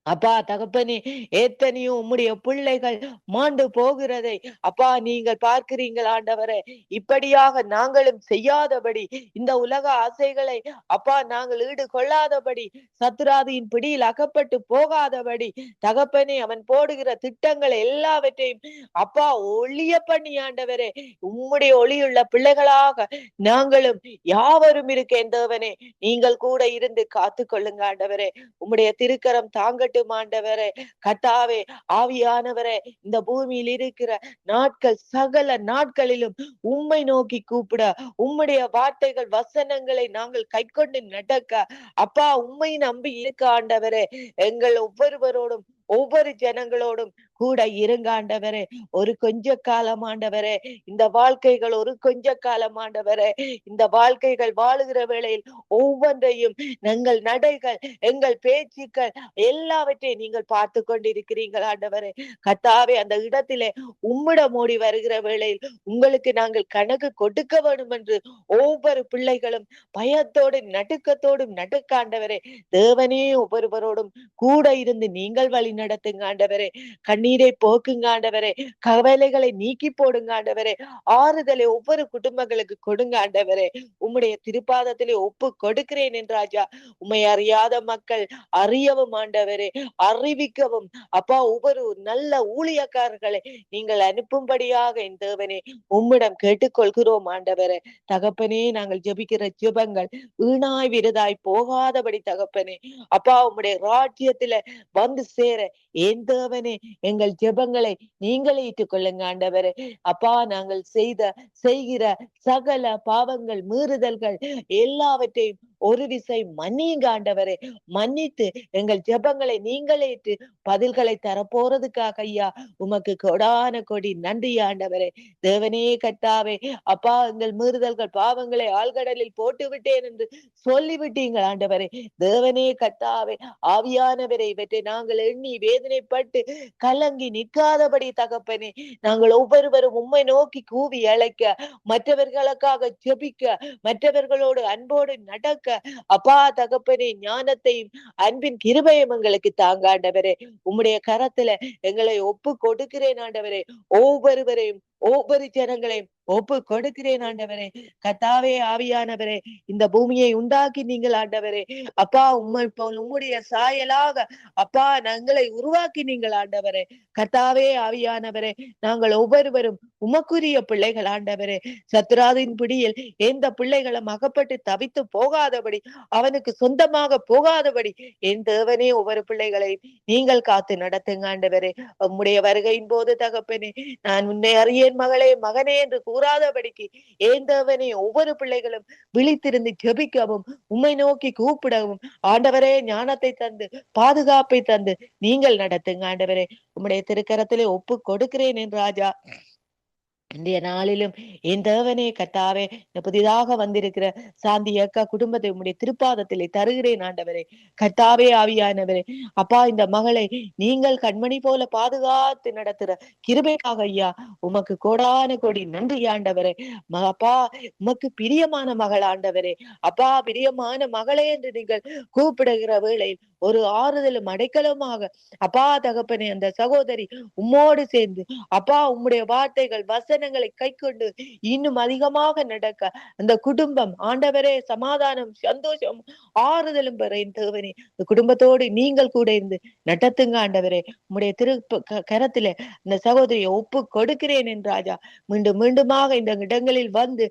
அப்பா தகப்பனே, எத்தனையோ உம்முடைய பிள்ளைகள் மாண்டு போகிறதை அப்பா நீங்கள் பார்க்கிறீங்கள் ஆண்டவரே. இப்படியாக நாங்களும் செய்யாதபடி, இந்த உலக ஆசைகளை அப்பா நாங்கள் ஈடு கொள்ளாதபடி, சத்துராதியின் பிடியில் அகப்பட்டு போகாதபடி தகப்பனே, அவன் போடுகிற திட்டங்கள் எல்லாவற்றையும் அப்பா ஒளிய பண்ணி ஆண்டவரே, உம்முடைய ஒளியுள்ள பிள்ளைகளாக நாங்களும் யாவரும் இருக்கேன் தேவனே. நீங்கள் கூட இருந்து காத்து கொள்ளுங்க ஆண்டவரே. உம்முடைய திருக்கரம் தாங்கட்டும் ஆண்டவரே. கர்த்தாவே, ஆவியானவரே, இந்த பூமியில் இருக்கிற நாட்கள் சகல நாட்களிலும் உம்மை நோக்கி கூப்பிட, உம்முடைய வார்த்தைகள் வசனங்களை நாங்கள் கை கொண்டு நடக்க அப்பா உம்மை நம்பி இருக்க ஆண்டவரே. எங்கள் ஒவ்வொருவரோடும் ஒவ்வொரு ஜனங்களோடும் கூட இருங்க ஆண்டவரே. ஒரு கொஞ்ச காலம் ஆண்டவரே, இந்த வாழ்க்கைகள் ஒரு கொஞ்ச காலம் ஆண்டவரே. இந்த வாழ்க்கைகள் வாழுகிற வேளையில் ஒவ்வொன்றையும் எங்கள் நடைகள், எங்கள் பேச்சுக்கள் எல்லாவற்றையும் நீங்கள் பார்த்து கொண்டிருக்கிறீர்கள் ஆண்டவரே. கர்த்தாவே, அந்த இடத்திலே உம்மிடம் ஓடி வருகிற வேளையில் உங்களுக்கு நாங்கள் கணக்கு கொடுக்க வேண்டும் என்று ஒவ்வொரு பிள்ளைகளும் பயத்தோடும் நடுக்கத்தோடும் நடக்க ஆண்டவரே. தேவனே, ஒவ்வொருவரோடும் கூட இருந்து நீங்கள் வழி நடத்துங்க ஆண்டவரே. கண்ணீரை போக்குங்க ஆண்டவரே. கவலைகளை நீக்கி போடுங்க ஆண்டவரே. ஆறுதலை ஒவ்வொரு குடும்பங்களுக்கு கொடுங்க ஆண்டவரே. உம்முடைய திருப்பாதத்திலே ஒப்பு கொடுக்கிறேன் என்றாஜா. உம்மை அறியாத மக்கள் அறியவும் ஆண்டவரே, அறிவிக்கவும் அப்பா ஒவ்வொரு நல்ல ஊழியக்காரர்களை நீங்கள் அனுப்பும்படியாக என் தேவனே உம்மிடம் கேட்டுக்கொள்கிறோம் ஆண்டவரே. தகப்பனே, நாங்கள் ஜெபிக்கிற ஜெபங்கள் வீணாய் விருதாய் போகாதபடி தகப்பனே அப்பா உம்முடைய ராஜ்யத்துல வந்து சேர என் தேவனே எங்கள் ஜெபங்களை நீங்களே ஏற்றுக்கொள்ளுங்க ஆண்டவரே. அப்பா, நாங்கள் செய்கிற சகல பாவங்கள், மீறுதல்கள் எல்லாவற்றையும் ஒரு விசை மன்னிங்க ஆண்டவரே. மன்னித்து எங்கள் ஜெபங்களை நீங்களே ஏற்று பதில்களை தரப்போறதுக்காக ஐயா உமக்கு கொடான கொடி நன்றி ஆண்டவரே. தேவனே, கர்த்தாவே, அப்பா எங்கள் மீறுதல்கள் பாவங்களை ஆழ்கடலில் போட்டு விட்டேன் என்று சொல்லிவிட்டீங்க ஆண்டவரே. தேவனே, கர்த்தாவே, ஆவியானவரை இவற்றை நாங்கள் எண்ணி வேதனைப்பட்டு கலங்கி நிற்காதபடி தகப்பனே, நாங்கள் ஒவ்வொருவரும் உம்மை நோக்கி கூவி அழைக்க, மற்றவர்களுக்காக ஜெபிக்க, மற்றவர்களோடு அன்போடு நடக்க அப்பா தகப்பனே, ஞானத்தையும் அன்பின் கிருபையும் எங்களுக்கு தாங்க ஆண்டவரே. உம்முடைய கரத்துல எங்களை ஒப்பு கொடுக்கிறேன் ஆண்டவரே. ஒவ்வொருவரையும் ஒவ்வொரு ஜனங்களையும் ஒப்பு கொடுக்கிறேன் ஆண்டவரே. கர்த்தாவே, ஆவியானவரே, இந்த பூமியை உண்டாக்கி நீங்கள் ஆண்டவரே அப்பா உம்முடைய சாயலாக அப்பா நாங்களை உருவாக்கி நீங்கள் ஆண்டவரே. கர்த்தாவே, ஆவியானவரே, நாங்கள் ஒவ்வொருவரும் உமக்குரிய பிள்ளைகள் ஆண்டவரே. சத்துராதின் பிடியில் எந்த பிள்ளைகளும் அகப்பட்டு தவித்து போகாதபடி, அவனுக்கு சொந்தமாக போகாதபடி என் தேவனே ஒவ்வொரு பிள்ளைகளை நீங்கள் காத்து நடத்துங்க ஆண்டவரே. உம்முடைய வருகையின் போது தகப்பனே, நான் உன்னை அறியேன் மகளே, மகனே என்று கூறாதபடிக்கு என் தேவனே ஒவ்வொரு பிள்ளைகளும் விழித்திருந்து ஜெபிக்கவும், உம்மை நோக்கி கூப்பிடவும் ஆண்டவரே ஞானத்தை தந்து பாதுகாப்பை தந்து நீங்கள் நடத்துங்க ஆண்டவரே. உம்முடைய திருக்கரத்திலே ஒப்பு கொடுக்கிறேன் என் ராஜா. இன்றைய நாளிலும் என் தேவனே கர்த்தாவே, இந்த புதிதாக வந்திருக்கிற சாந்தி அக்கா குடும்பத்தை உம்முடைய திருப்பாதத்திலே தருகிறேன் ஆண்டவரே. கர்த்தாவே ஆவியானவரே, அப்பா இந்த மகளை நீங்கள் கண்மணி போல பாதுகாத்து நடத்துற கிருபைக்காக ஐயா உமக்கு கோடான கோடி நன்றி ஆண்டவரே. அப்பா உமக்கு பிரியமான மகள் ஆண்டவரே, அப்பா பிரியமான மகளே என்று நீங்கள் கூப்பிடுகிற வேளையில் ஒரு ஆறுதலும் அடைக்கலமாக அப்பா தகப்பனே அந்த சகோதரி உம்மோடு சேர்ந்து அப்பா உம்முடைய வார்த்தைகள் வசனங்களை கைக்கொண்டு இன்னும் அதிகமாக நடக்க அந்த குடும்பம் ஆண்டவரே சமாதானம் சந்தோஷம் ஆறுதலும் பெற என் தேவனே இந்த குடும்பத்தோடு நீங்கள் கூட இருந்து நடத்துங்க ஆண்டவரே. உம்முடைய கரத்திலே இந்த சகோதரியை ஒப்பு கொடுக்கிறேன் என் ராஜா. மீண்டும் மீண்டுமாக இந்த இடங்களில் வந்து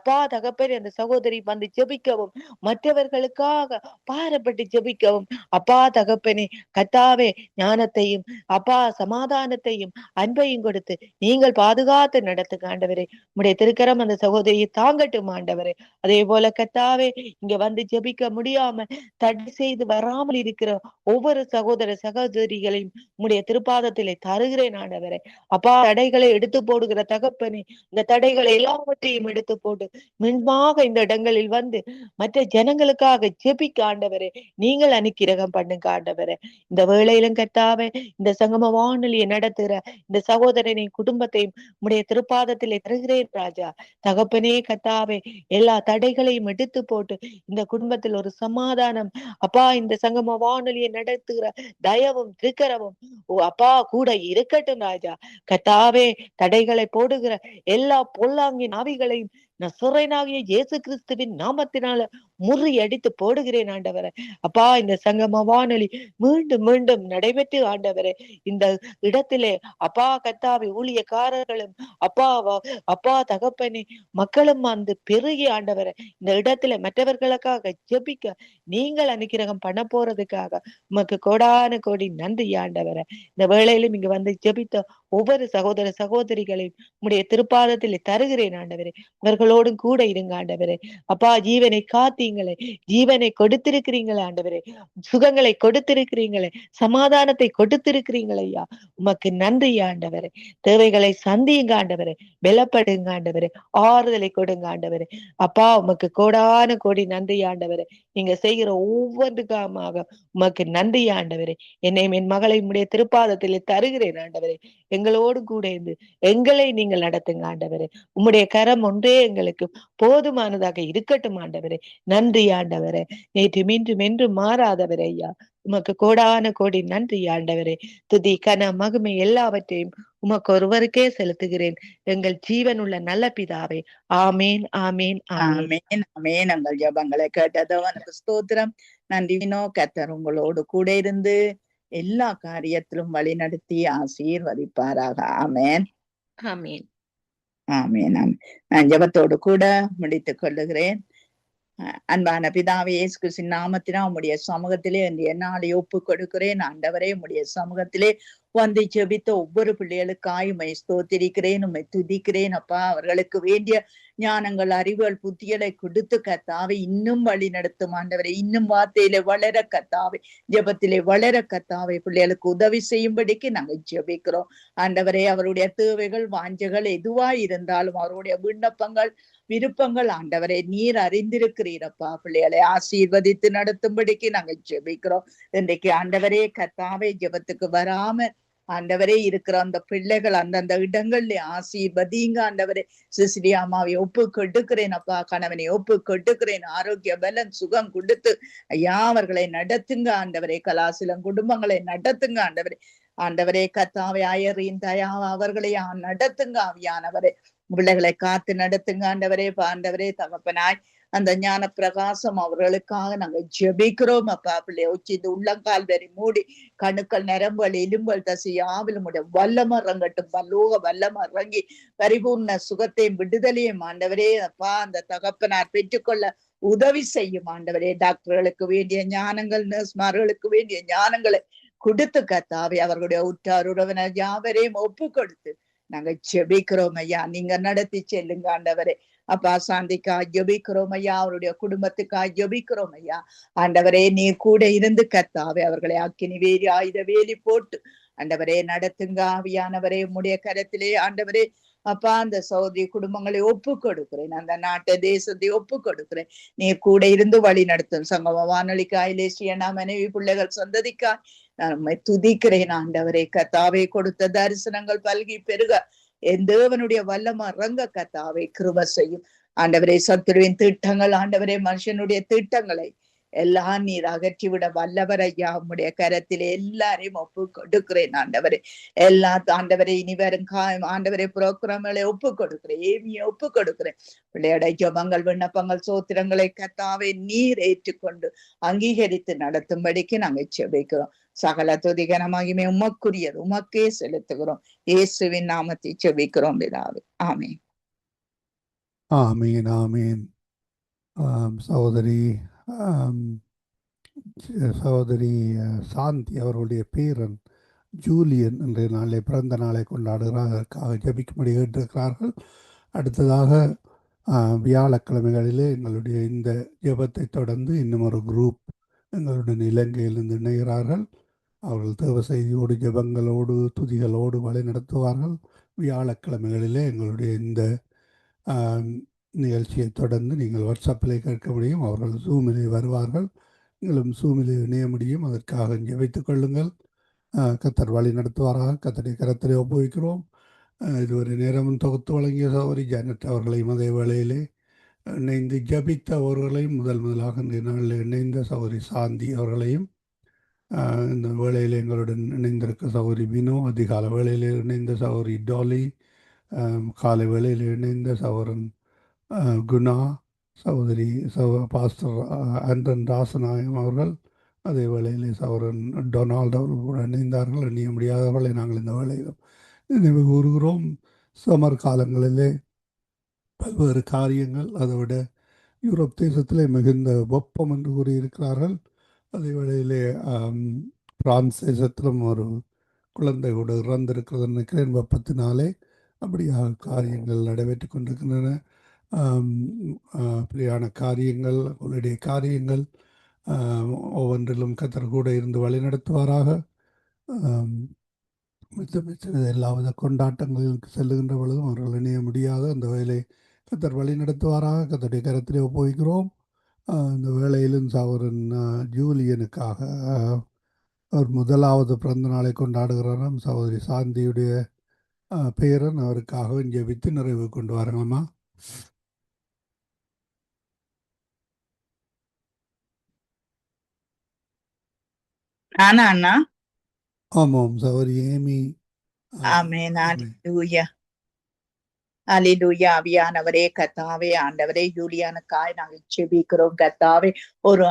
அப்பா தகப்பனே அந்த சகோதரி வந்து ஜெபிக்கவும் மற்றவர்களுக்காக பாரப்பட்டு ஜெபிக்கவும் அப்பா தகப்பனே கர்த்தாவே ஞானத்தையும் அப்பா சமாதானத்தையும் அன்பையும் கொடுத்து நீங்கள் பாதுகாத்து நடத்துங்க ஆண்டவரே. உம்முடைய திருக்கரம் அந்த சகோதரியை தாங்கட்டும் ஆண்டவரே. அதே போல கர்த்தாவே இங்க வந்து ஜெபிக்க முடியாம தடை செய்து வராமல் இருக்கிற ஒவ்வொரு சகோதர சகோதரிகளையும் உம்முடைய திருப்பாதத்திலே தருகிறேன் ஆண்டவரே. அப்பா தடைகளை எடுத்து போடுகிற தகப்பனே இந்த தடைகளை எல்லாவற்றையும் எடுத்து போட்டு மீண்டுமாக இந்த இடங்களில் வந்து மற்ற ஜனங்களுக்காக ஜெபிக்க ஆண்டவரே நீங்கள் அனுக்கிரகம் பண்ணுங்க ஆண்டவரே. இந்த வேளையிலும் கர்த்தாவே இந்த சங்கம வானொலியை நடத்துகிற இந்த சகோதரனை குடும்பத்தையும் உம்முடைய திருப்பாதத்திலே தருகிறேன் ராஜா. தகப்பனே கர்த்தாவே எல்லா தடைகளையும் எடுத்து போட்டு இந்த குடும்பத்தில் ஒரு சமாதானம் அப்பா இந்த சங்கம வானொலியை நடத்துகிற தயவும் திருக்கரவும் அப்பா கூட இருக்கட்டும் ராஜா. கர்த்தாவே தடைகளை போடுகிற எல்லா பொல்லாங்கின் ஆவிகளையும் நசரேயனாகிய இயேசு கிறிஸ்துவின் நாமத்தினால முறியடித்து போடுகிறேன் ஆண்டவரே. அப்பா இந்த சங்கம வானொலி மீண்டும் மீண்டும் நடைபெற்று ஆண்டவரே இந்த இடத்திலே அப்பா கர்த்தாவே ஊழியக்காரர்களும் அப்பா தகப்பனே மக்களும் வந்து பெருகி ஆண்டவரே இந்த இடத்துல மற்றவர்களுக்காக ஜெபிக்க நீங்கள் அனுக்கிரகம் பண்ண போறதுக்காக உமக்கு கோடான கோடி நன்றி ஆண்டவரே. இந்த வேளையிலும் இங்க வந்து ஜெபித்த ஒவ்வொரு சகோதர சகோதரிகளையும் உம்முடைய திருப்பாதத்திலே தருகிறேன் ஆண்டவரே. இவர்களோடும் கூட இருங்க ஆண்டவரே. அப்பா ஜீவனை காத்தீங்களே, ஜீவனை கொடுத்திருக்கிறீங்களே ஆண்டவரே, சுகங்களை கொடுத்திருக்கிறீங்களே, சமாதானத்தை கொடுத்திருக்கிறீங்களே ஐயா உமக்கு நன்றி ஆண்டவரே. தேவைகளை சந்தியுங்க ஆண்டவரே, பலப்படுங்க ஆண்டவரே, ஆறுதலை கொடுங்க ஆண்டவரே. அப்பா உமக்கு கோடான கோடி நன்றி ஆண்டவரே. நீங்க செய்கிற ஒவ்வொன்றுக்காக உமக்கு நன்றி ஆண்டவரே. என்னையும் என் மகளை உம்முடைய திருப்பாதத்திலே தருகிறேன் ஆண்டவரே. எங்களோடு கூட இருந்து எங்களை நீங்கள் நடத்துங்க ஆண்டவரே. உம்முடைய கரம் ஒன்றே எங்களுக்கு போதுமானதாக இருக்கட்டும் ஆண்டவரே. நன்றி ஆண்டவரே. நேற்று மீண்டும் என்று மாறாதவரே ஐயா உமக்கு கோடான கோடி நன்றி ஆண்டவரே. துதி கன மகிமை எல்லாவற்றையும் உமக்கு ஒருவருக்கே செலுத்துகிறேன் எங்கள் ஜீவன் உள்ள நல்ல பிதாவே. ஆமேன் ஆமேன் ஆமேன் ஆமேன். எங்கள் ஜபங்களை கேட்டதவனுக்கு ஸ்தோத்திரம். நன்றினோ கர்த்தர் உங்களோடு கூட இருந்து எல்லா காரியத்திலும் வழி நடத்தி ஆசீர்வதிப்பாராக. ஆமேன் ஆமேன் ஆமேன் ஆமேன். நான் ஜபத்தோடு கூட முடித்துக் கொள்ளுகிறேன். அன்பான பிதாவே இயேசு கிறிஸ்துவின் நாமத்தினா உம்முடைய சமூகத்திலே என்னாலே ஒப்பு கொடுக்கிறேன் ஆண்டவரே. உம்முடைய சமூகத்திலே வந்து ஜெபித்த ஒவ்வொரு பிள்ளைகளுக்காய் உம்மை ஸ்தோத்திரிக்கிறேன், உம்மை துதிக்கிறேன் அப்பா. அவர்களுக்கு வேண்டிய ஞானங்கள் அறிவுகள் புத்திகளை கொடுத்து கர்த்தாவே இன்னும் வழி நடத்தும் ஆண்டவரே. இன்னும் வார்த்தையில வளர கர்த்தாவே, ஜெபத்திலே வளர கர்த்தாவே, பிள்ளைகளுக்கு உதவி செய்யும்படிக்கு நாங்கள் ஜெபிக்கிறோம் ஆண்டவரே. அவருடைய தேவைகள் வாஞ்சைகள் எதுவா இருந்தாலும் அவருடைய விண்ணப்பங்கள் விருப்பங்கள் ஆண்டவரே நீர் அறிந்திருக்கிறீரப்பா. பிள்ளைகளை ஆசீர்வதித்து நடத்தும்படிக்கு நாங்கள் ஜெபிக்கிறோம். இன்றைக்கு ஆண்டவரே கர்த்தாவே ஜெபத்துக்கு வராம ஆண்டவரே இருக்கிற அந்த பிள்ளைகள் அந்தந்த இடங்கள்ல ஆசீர்வதிங்க ஆண்டவரே. சிசிலி அம்மாவை ஒப்பு கொடுக்கிறேன் அப்பா, கணவனை ஒப்பு கொடுக்கிறேன். ஆரோக்கிய பலன் சுகம் கொடுத்து ஐயா அவர்களை நடத்துங்க ஆண்டவரே. கலாசிலம் குடும்பங்களை நடத்துங்க ஆண்டவரே. ஆண்டவரே கர்த்தாவே அயரின் தயா அவர்களை நடத்துங்க ஆவியானவரே. பிள்ளைகளை காத்து நடத்துங்க ஆண்டவரே. ஆண்டவரே தகப்பனாய் அந்த ஞான பிரகாசம் அவர்களுக்காக நாங்கள் ஜெபிக்கிறோம் அப்பா. பிள்ளை உச்சி இந்த உள்ளங்கால் வரை மூடி கணுக்கள் நரம்புகள் எலும்பல் தசை யாவிலும் வல்லம இறங்கட்டும். பல்லோக வல்லம இறங்கி பரிபூர்ண சுகத்தையும் விடுதலையும் ஆண்டவரே அப்பா அந்த தகப்பனார் பெற்றுக்கொள்ள உதவி செய்யும் ஆண்டவரே. டாக்டர்களுக்கு வேண்டிய ஞானங்கள், நர்ஸ்மார்களுக்கு வேண்டிய ஞானங்களை கொடுத்து கர்த்தாவே அவர்களுடைய உற்றார் உறவினர் யாவரையும் ஒப்பு கொடுத்து நாங்க ஜெபிக்கிறோம் ஐயா. நீங்க நடத்தி செல்லுங்க ஆண்டவரே. அப்பா சாந்திக்காய் ஜெபிக்கிறோம் ஐயா, அவருடைய குடும்பத்துக்காய் ஜெபிக்கிறோம் ஐயா. ஆண்டவரே நீர் கூட இருந்து கர்த்தாவே அவர்களை அக்கினி வேலி ஆயுத வேலி போட்டு ஆண்டவரே நடத்துங்க ஆவியானவரே. உம்முடைய கரத்திலே ஆண்டவரே அப்பா அந்த சகோதரி குடும்பங்களை ஒப்பு கொடுக்கிறேன், அந்த நாட்டை தேசத்தை ஒப்பு கொடுக்கிறேன். நீ கூட இருந்து வழி நடத்தும். சங்கம வானொலிக்காய் லேசியனா மனைவி பிள்ளைகள் சந்ததிக்காய் நான் உம்மை துதிக்கிறேன் ஆண்டவரே. கர்த்தாவே கொடுத்த தரிசனங்கள் பல்கி பெருக என் தேவனுடைய வல்லம இறங்க கர்த்தாவே கிருபை செய்யும் ஆண்டவரே. சத்துருவின் திட்டங்கள் ஆண்டவரே, மனுஷனுடைய திட்டங்களை எல்லாம் நீர் அகற்றிவிட வல்லவர் ஐயா. உம்முடைய கரத்திலே எல்லாரையும் ஒப்பு கொடுக்கிறேன் ஆண்டவரே. எல்லா ஆண்டவரை இனி வரும் ஆண்டவரை புரோகிராம்களை ஒப்பு கொடுக்கிறேன், ஏமியை ஒப்பு கொடுக்கிறேன். பிள்ளையோட ஜபங்கள் விண்ணப்பங்கள் சோத்திரங்களை கர்த்தாவே நீர் ஏற்றுக்கொண்டு அங்கீகரித்து நடத்தும்படிக்கு நாங்கள் செபிக்கிறோம். சகல துதிகன மகிமை உமக்குரியது, உமக்கே செலுத்துகிறோம். இயேசுவின் நாமத்தை செபிக்கிறோம் பிதாவே, ஆமென். ஆமீன் ஆமீன். சகோதரி சகோதரி சாந்தி அவர்களுடைய பேரன் ஜூலியன் இன்றைய நாளை பிறந்த நாளை கொண்டாடுகிறார். அதற்காக ஜபிக்கும்படி கேட்டிருக்கிறார்கள். அடுத்ததாக வியாழக்கிழமைகளிலே எங்களுடைய இந்த ஜபத்தை தொடர்ந்து இன்னும் ஒரு குரூப் எங்களுடன் இலங்கையிலிருந்து இணைகிறார்கள். அவர்கள் தேவ செய்தியோடு ஜபங்களோடு துதிகளோடு வழி நடத்துவார்கள். வியாழக்கிழமைகளிலே எங்களுடைய இந்த நிகழ்ச்சியை தொடர்ந்து நீங்கள் வாட்ஸ்அப்பிலே கேட்க முடியும். அவர்கள் ஜூமிலே வருவார்கள், நீங்களும் ஜூமிலே இணைய முடியும். அதற்காக ஜெபித்துக் கொள்ளுங்கள். கர்த்தர் வழி நடத்துவாராக. கர்த்தருடைய கரத்திலே ஒப்புவிக்கிறோம். இதுவரை நேரமும் தொகுத்து வழங்கிய சகோதரி ஜானட் அவர்களையும் அதே வேளையிலே இணைந்து ஜபித்தவர்களையும் முதலாக இந்த நாளில் இணைந்த சகோதரி சாந்தி அவர்களையும் இந்த வேளையில் எங்களுடன் இணைந்திருக்க சகோதரி வினோ, அதிகால வேளையில் இணைந்த சகோதரி டாலி, காலை வேளையில் இணைந்த சகோதரன் குணா, சகோதரி பாஸ்டர் ஆண்டன் ராசநாயகம் அவர்கள், அதே வேளையிலே சகோதரன் டொனால்டு அவர்கள் கூட இணைந்தார்கள். இணைய முடியாதவர்களை நாங்கள் இந்த வேளையிலும் நினைவு கூறுகிறோம். சமர் காலங்களிலே பல்வேறு காரியங்கள், அதோட யூரோப் தேசத்திலே மிகுந்த வெப்பம் என்று கூறியிருக்கிறார்கள். அதே வேளையிலே பிரான்ஸ் தேசத்திலும் ஒரு குழந்தை கூட இறந்திருக்கிறது நினைக்கிறேன் வெப்பத்தினாலே. அப்படியாக காரியங்கள் நடைபெற்று கொண்டிருக்கின்றன. அப்படியான காரியங்கள், அவருடைய காரியங்கள் ஒவ்வொன்றிலும் கர்த்தர் கூட இருந்து வழி நடத்துவாராக. எல்லாவித கொண்டாட்டங்களுக்கு செல்லுகின்ற பொழுதும் அவர்கள் இணைய முடியாத அந்த வேலை கர்த்தர் வழி நடத்துவாராக. கர்த்தருடைய கரத்திலே ஒப்புவிக்கிறோம். இந்த வேளையிலும் சகோதரன் ஜூலியனுக்காக அவர் முதலாவது பிறந்த நாளை கொண்டாடுகிறாராம். சகோதரி சாந்தியுடைய பேரன் அவருக்காக ஜெபித்து நிறைவு கொண்டு வரங்கம்மா. அண்ணா ஆமாம் சகோதரி ஏமி. ஆமென். அல்லேலூயா அல்லேலூயா. ஆவியானவரே கர்த்தாவே, ஆண்டவரே ஜூலியானுக்காய் நாங்கள் செபிக்கிறோம். கர்த்தாவே ஒரு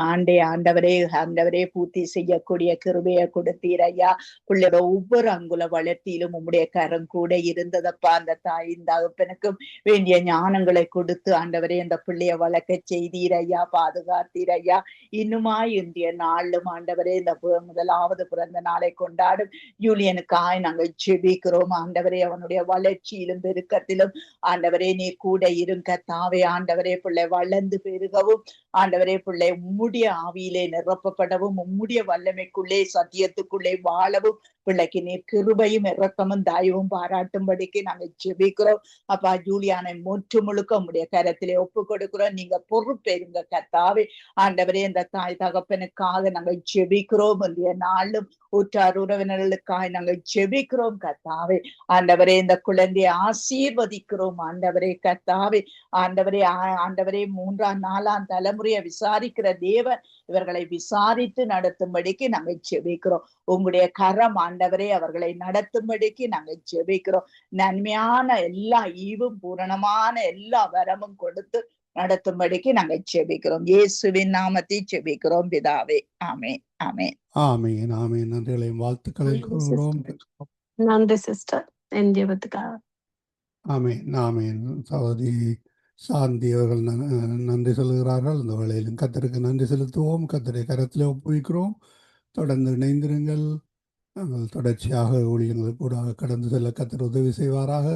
ஆண்டவரே பூர்த்தி செய்யக்கூடிய கிருபையை கொடுத்தீர் ஐயா. பிள்ளையோட ஒவ்வொரு அங்குல வளர்த்தியிலும் உம்முடைய கரம் கூட இருந்ததப்பா. அந்த தாயின் தகப்பனுக்கும் வேண்டிய ஞானங்களை கொடுத்து ஆண்டவரே அந்த பிள்ளைய வளர்க்க செய்தீர் ஐயா, பாதுகாத்தீர் ஐயா. இன்னுமாய் இந்திய நாளும் ஆண்டவரே இந்த முதலாவது பிறந்த நாளை கொண்டாடும் ஜூலியனுக்காய் நாங்கள் செபிக்கிறோம். ஆண்டவரே அவனுடைய வளர்ச்சியிலும் பெருக்கத்திலும் ஆண்டவரே நீ கூட இருங்க கர்த்தாவே. ஆண்டவரே பிள்ளை வளர்ந்து பெருகவும், ஆண்டவரே பிள்ளை உம்முடைய ஆவியிலே நிரப்பப்படவும், உம்முடைய வல்லமைக்குள்ளே சத்தியத்துக்குள்ளே வாழவும் பிள்ளைக்கு நீர் கிருபையும் இரக்கமும் தயவும் பாராட்டும்படிக்கு நாங்க ஜெபிக்கிறோம். அப்பா ஜூலியானை முற்று முழுக்க உம்முடைய கரத்திலே ஒப்பு கொடுக்கிறோம். நீங்க பொறுப்பேருங்க கர்த்தாவே. ஆண்டவரே இந்த தாய் தகப்பனுக்காக நாங்கள் ஜெபிக்கிறோம். இன்றைய நாளும் உற்றார் உறவினர்களுக்காக நாங்கள் ஜெபிக்கிறோம் கர்த்தாவே. ஆண்டவரே இந்த குழந்தையை ஆசீர்வதிக்கிறோம் ஆண்டவரே கர்த்தாவே. ஆண்டவரே 3ஆம் 4ஆம் தலைமுறையை விசாரிக்கிற தேவன் இவர்களை விசாரித்து நடத்தும்படிக்கு நாங்கள் ஜெபிக்கிறோம். உங்களுடைய கரம் ஆண்டவரே அவர்களை நடத்தும்படிக்கு நாங்கள் ஜெபிக்கிறோம். நன்மையான எல்லா ஈவும் பூரணமான எல்லா வரமும் கொடுத்து நடத்தும்படிக்கு நாங்கள் ஜெபிக்கிறோம். இயேசுவின் நாமத்தை ஜெபிக்கிறோம் பிதாவே, ஆமென் ஆமென் ஆமென் ஆமென். நன்றிகளையும் வாழ்த்துக்களையும் கூறுகிறோம். நன்றி சிஸ்டர் என் ஜெபத்துக்காக. ஆமென் ஆமென். சகோதரி சாந்தி அவர்கள் நன்றி சொல்கிறார்கள். இந்த வேளையிலும் கர்த்தருக்கு நன்றி செலுத்துவோம். கர்த்தரை கரத்திலே ஒப்புவிக்கிறோம். தொடர்ந்து இணைந்திருங்கள். நாங்கள் தொடர்ச்சியாக ஊழியர்கள் கூட கடந்து செல்ல கர்த்தர் உதவி செய்வாராக.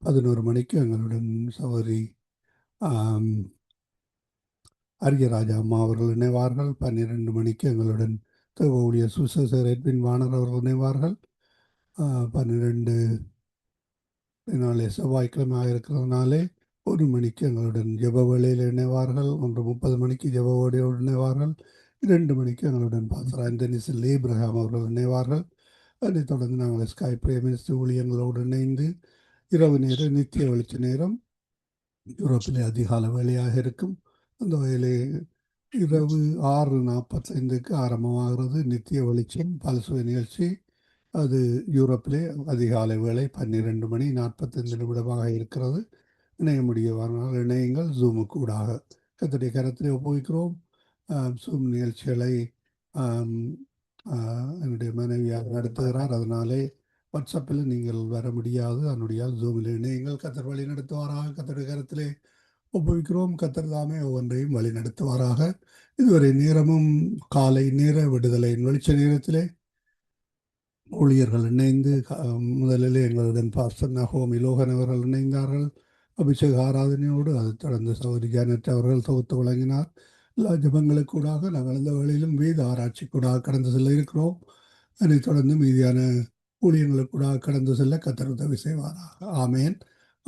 11 மணிக்கு எங்களுடன் சகோதரி அரியராஜா அம்மா அவர்கள் இணைவார்கள். 12 மணிக்கு எங்களுடன் தேவ ஊழியர் சுசேசர் எட்வின் வாணர் அவர்கள் இணைவார்கள். 12 நாளை செவ்வாய்க்கிழமையாக இருக்கிறதுனாலே 1 மணிக்கு எங்களுடன் ஜெப வேளையில் இணைவார்கள். 1:30 மணிக்கு ஜெப வேளையோடு இணைவார்கள். 2 மணிக்கு எங்களுடன் பாஸ்டர் ஆண்டனி சில் ஏப்ரஹாம் அவர்கள் இணைவார்கள். அதைத் தொடர்ந்து நாங்கள் ஸ்கை பிரேமிஸ்ட் ஊழியங்களோடு இணைந்து இரவு நேரம் நித்திய வெளிச்ச நேரம் யூரோப்பிலே அதிகால வேலையாக இருக்கும். அந்த வேலை இரவு 6:45 ஆரம்பமாகிறது. நித்திய வெளிச்சம் பல்சுவை நிகழ்ச்சி அது யூரோப்பிலே அதிகாலை வேளை 12:45 நிமிடமாக இருக்கிறது. இணைய முடியவானால் இணையங்கள் ஜூமுக்கு ஊடாக கர்த்தருடைய கரத்திலே ஒப்புவிக்கிறோம். ஜூம் நிகழ்ச்சிகளை என்னுடைய மனைவியாக நடத்துகிறார். அதனாலே வாட்ஸ்அப்பில் நீங்கள் வர முடியாது. அதனுடைய ஜூமில் இணையங்கள் கர்த்தர் வழி நடத்துவாராக. கர்த்தருடைய கரத்திலே ஒப்புவிக்கிறோம். கர்த்தர் தாமே ஒவ்வொன்றையும் வழி நடத்துவாராக. இதுவரை நேரமும் காலை நேர விடுதலையின் வெளிச்ச நேரத்திலே ஊழியர்கள் இணைந்து முதலில் எங்களுடன் பாஸ்டர் நகோமி லோகன் அவர்கள் இணைந்தார்கள் அபிஷேக ஆராதனையோடு. அதைத் தொடர்ந்து சௌரி ஜானட் அவர்கள் தொகுத்து வழங்கினார். எல்லா ஜபங்களுக்கூடாக நாங்கள் இந்த வேளையிலும் வேத ஆராய்ச்சிக்கூடாக கடந்து செல்ல இருக்கிறோம். அதைத் தொடர்ந்து மீதியான ஊழியங்களுக்கூடாக கடந்து செல்ல கர்த்தர் உதவி செய்வாராக. ஆமேன்.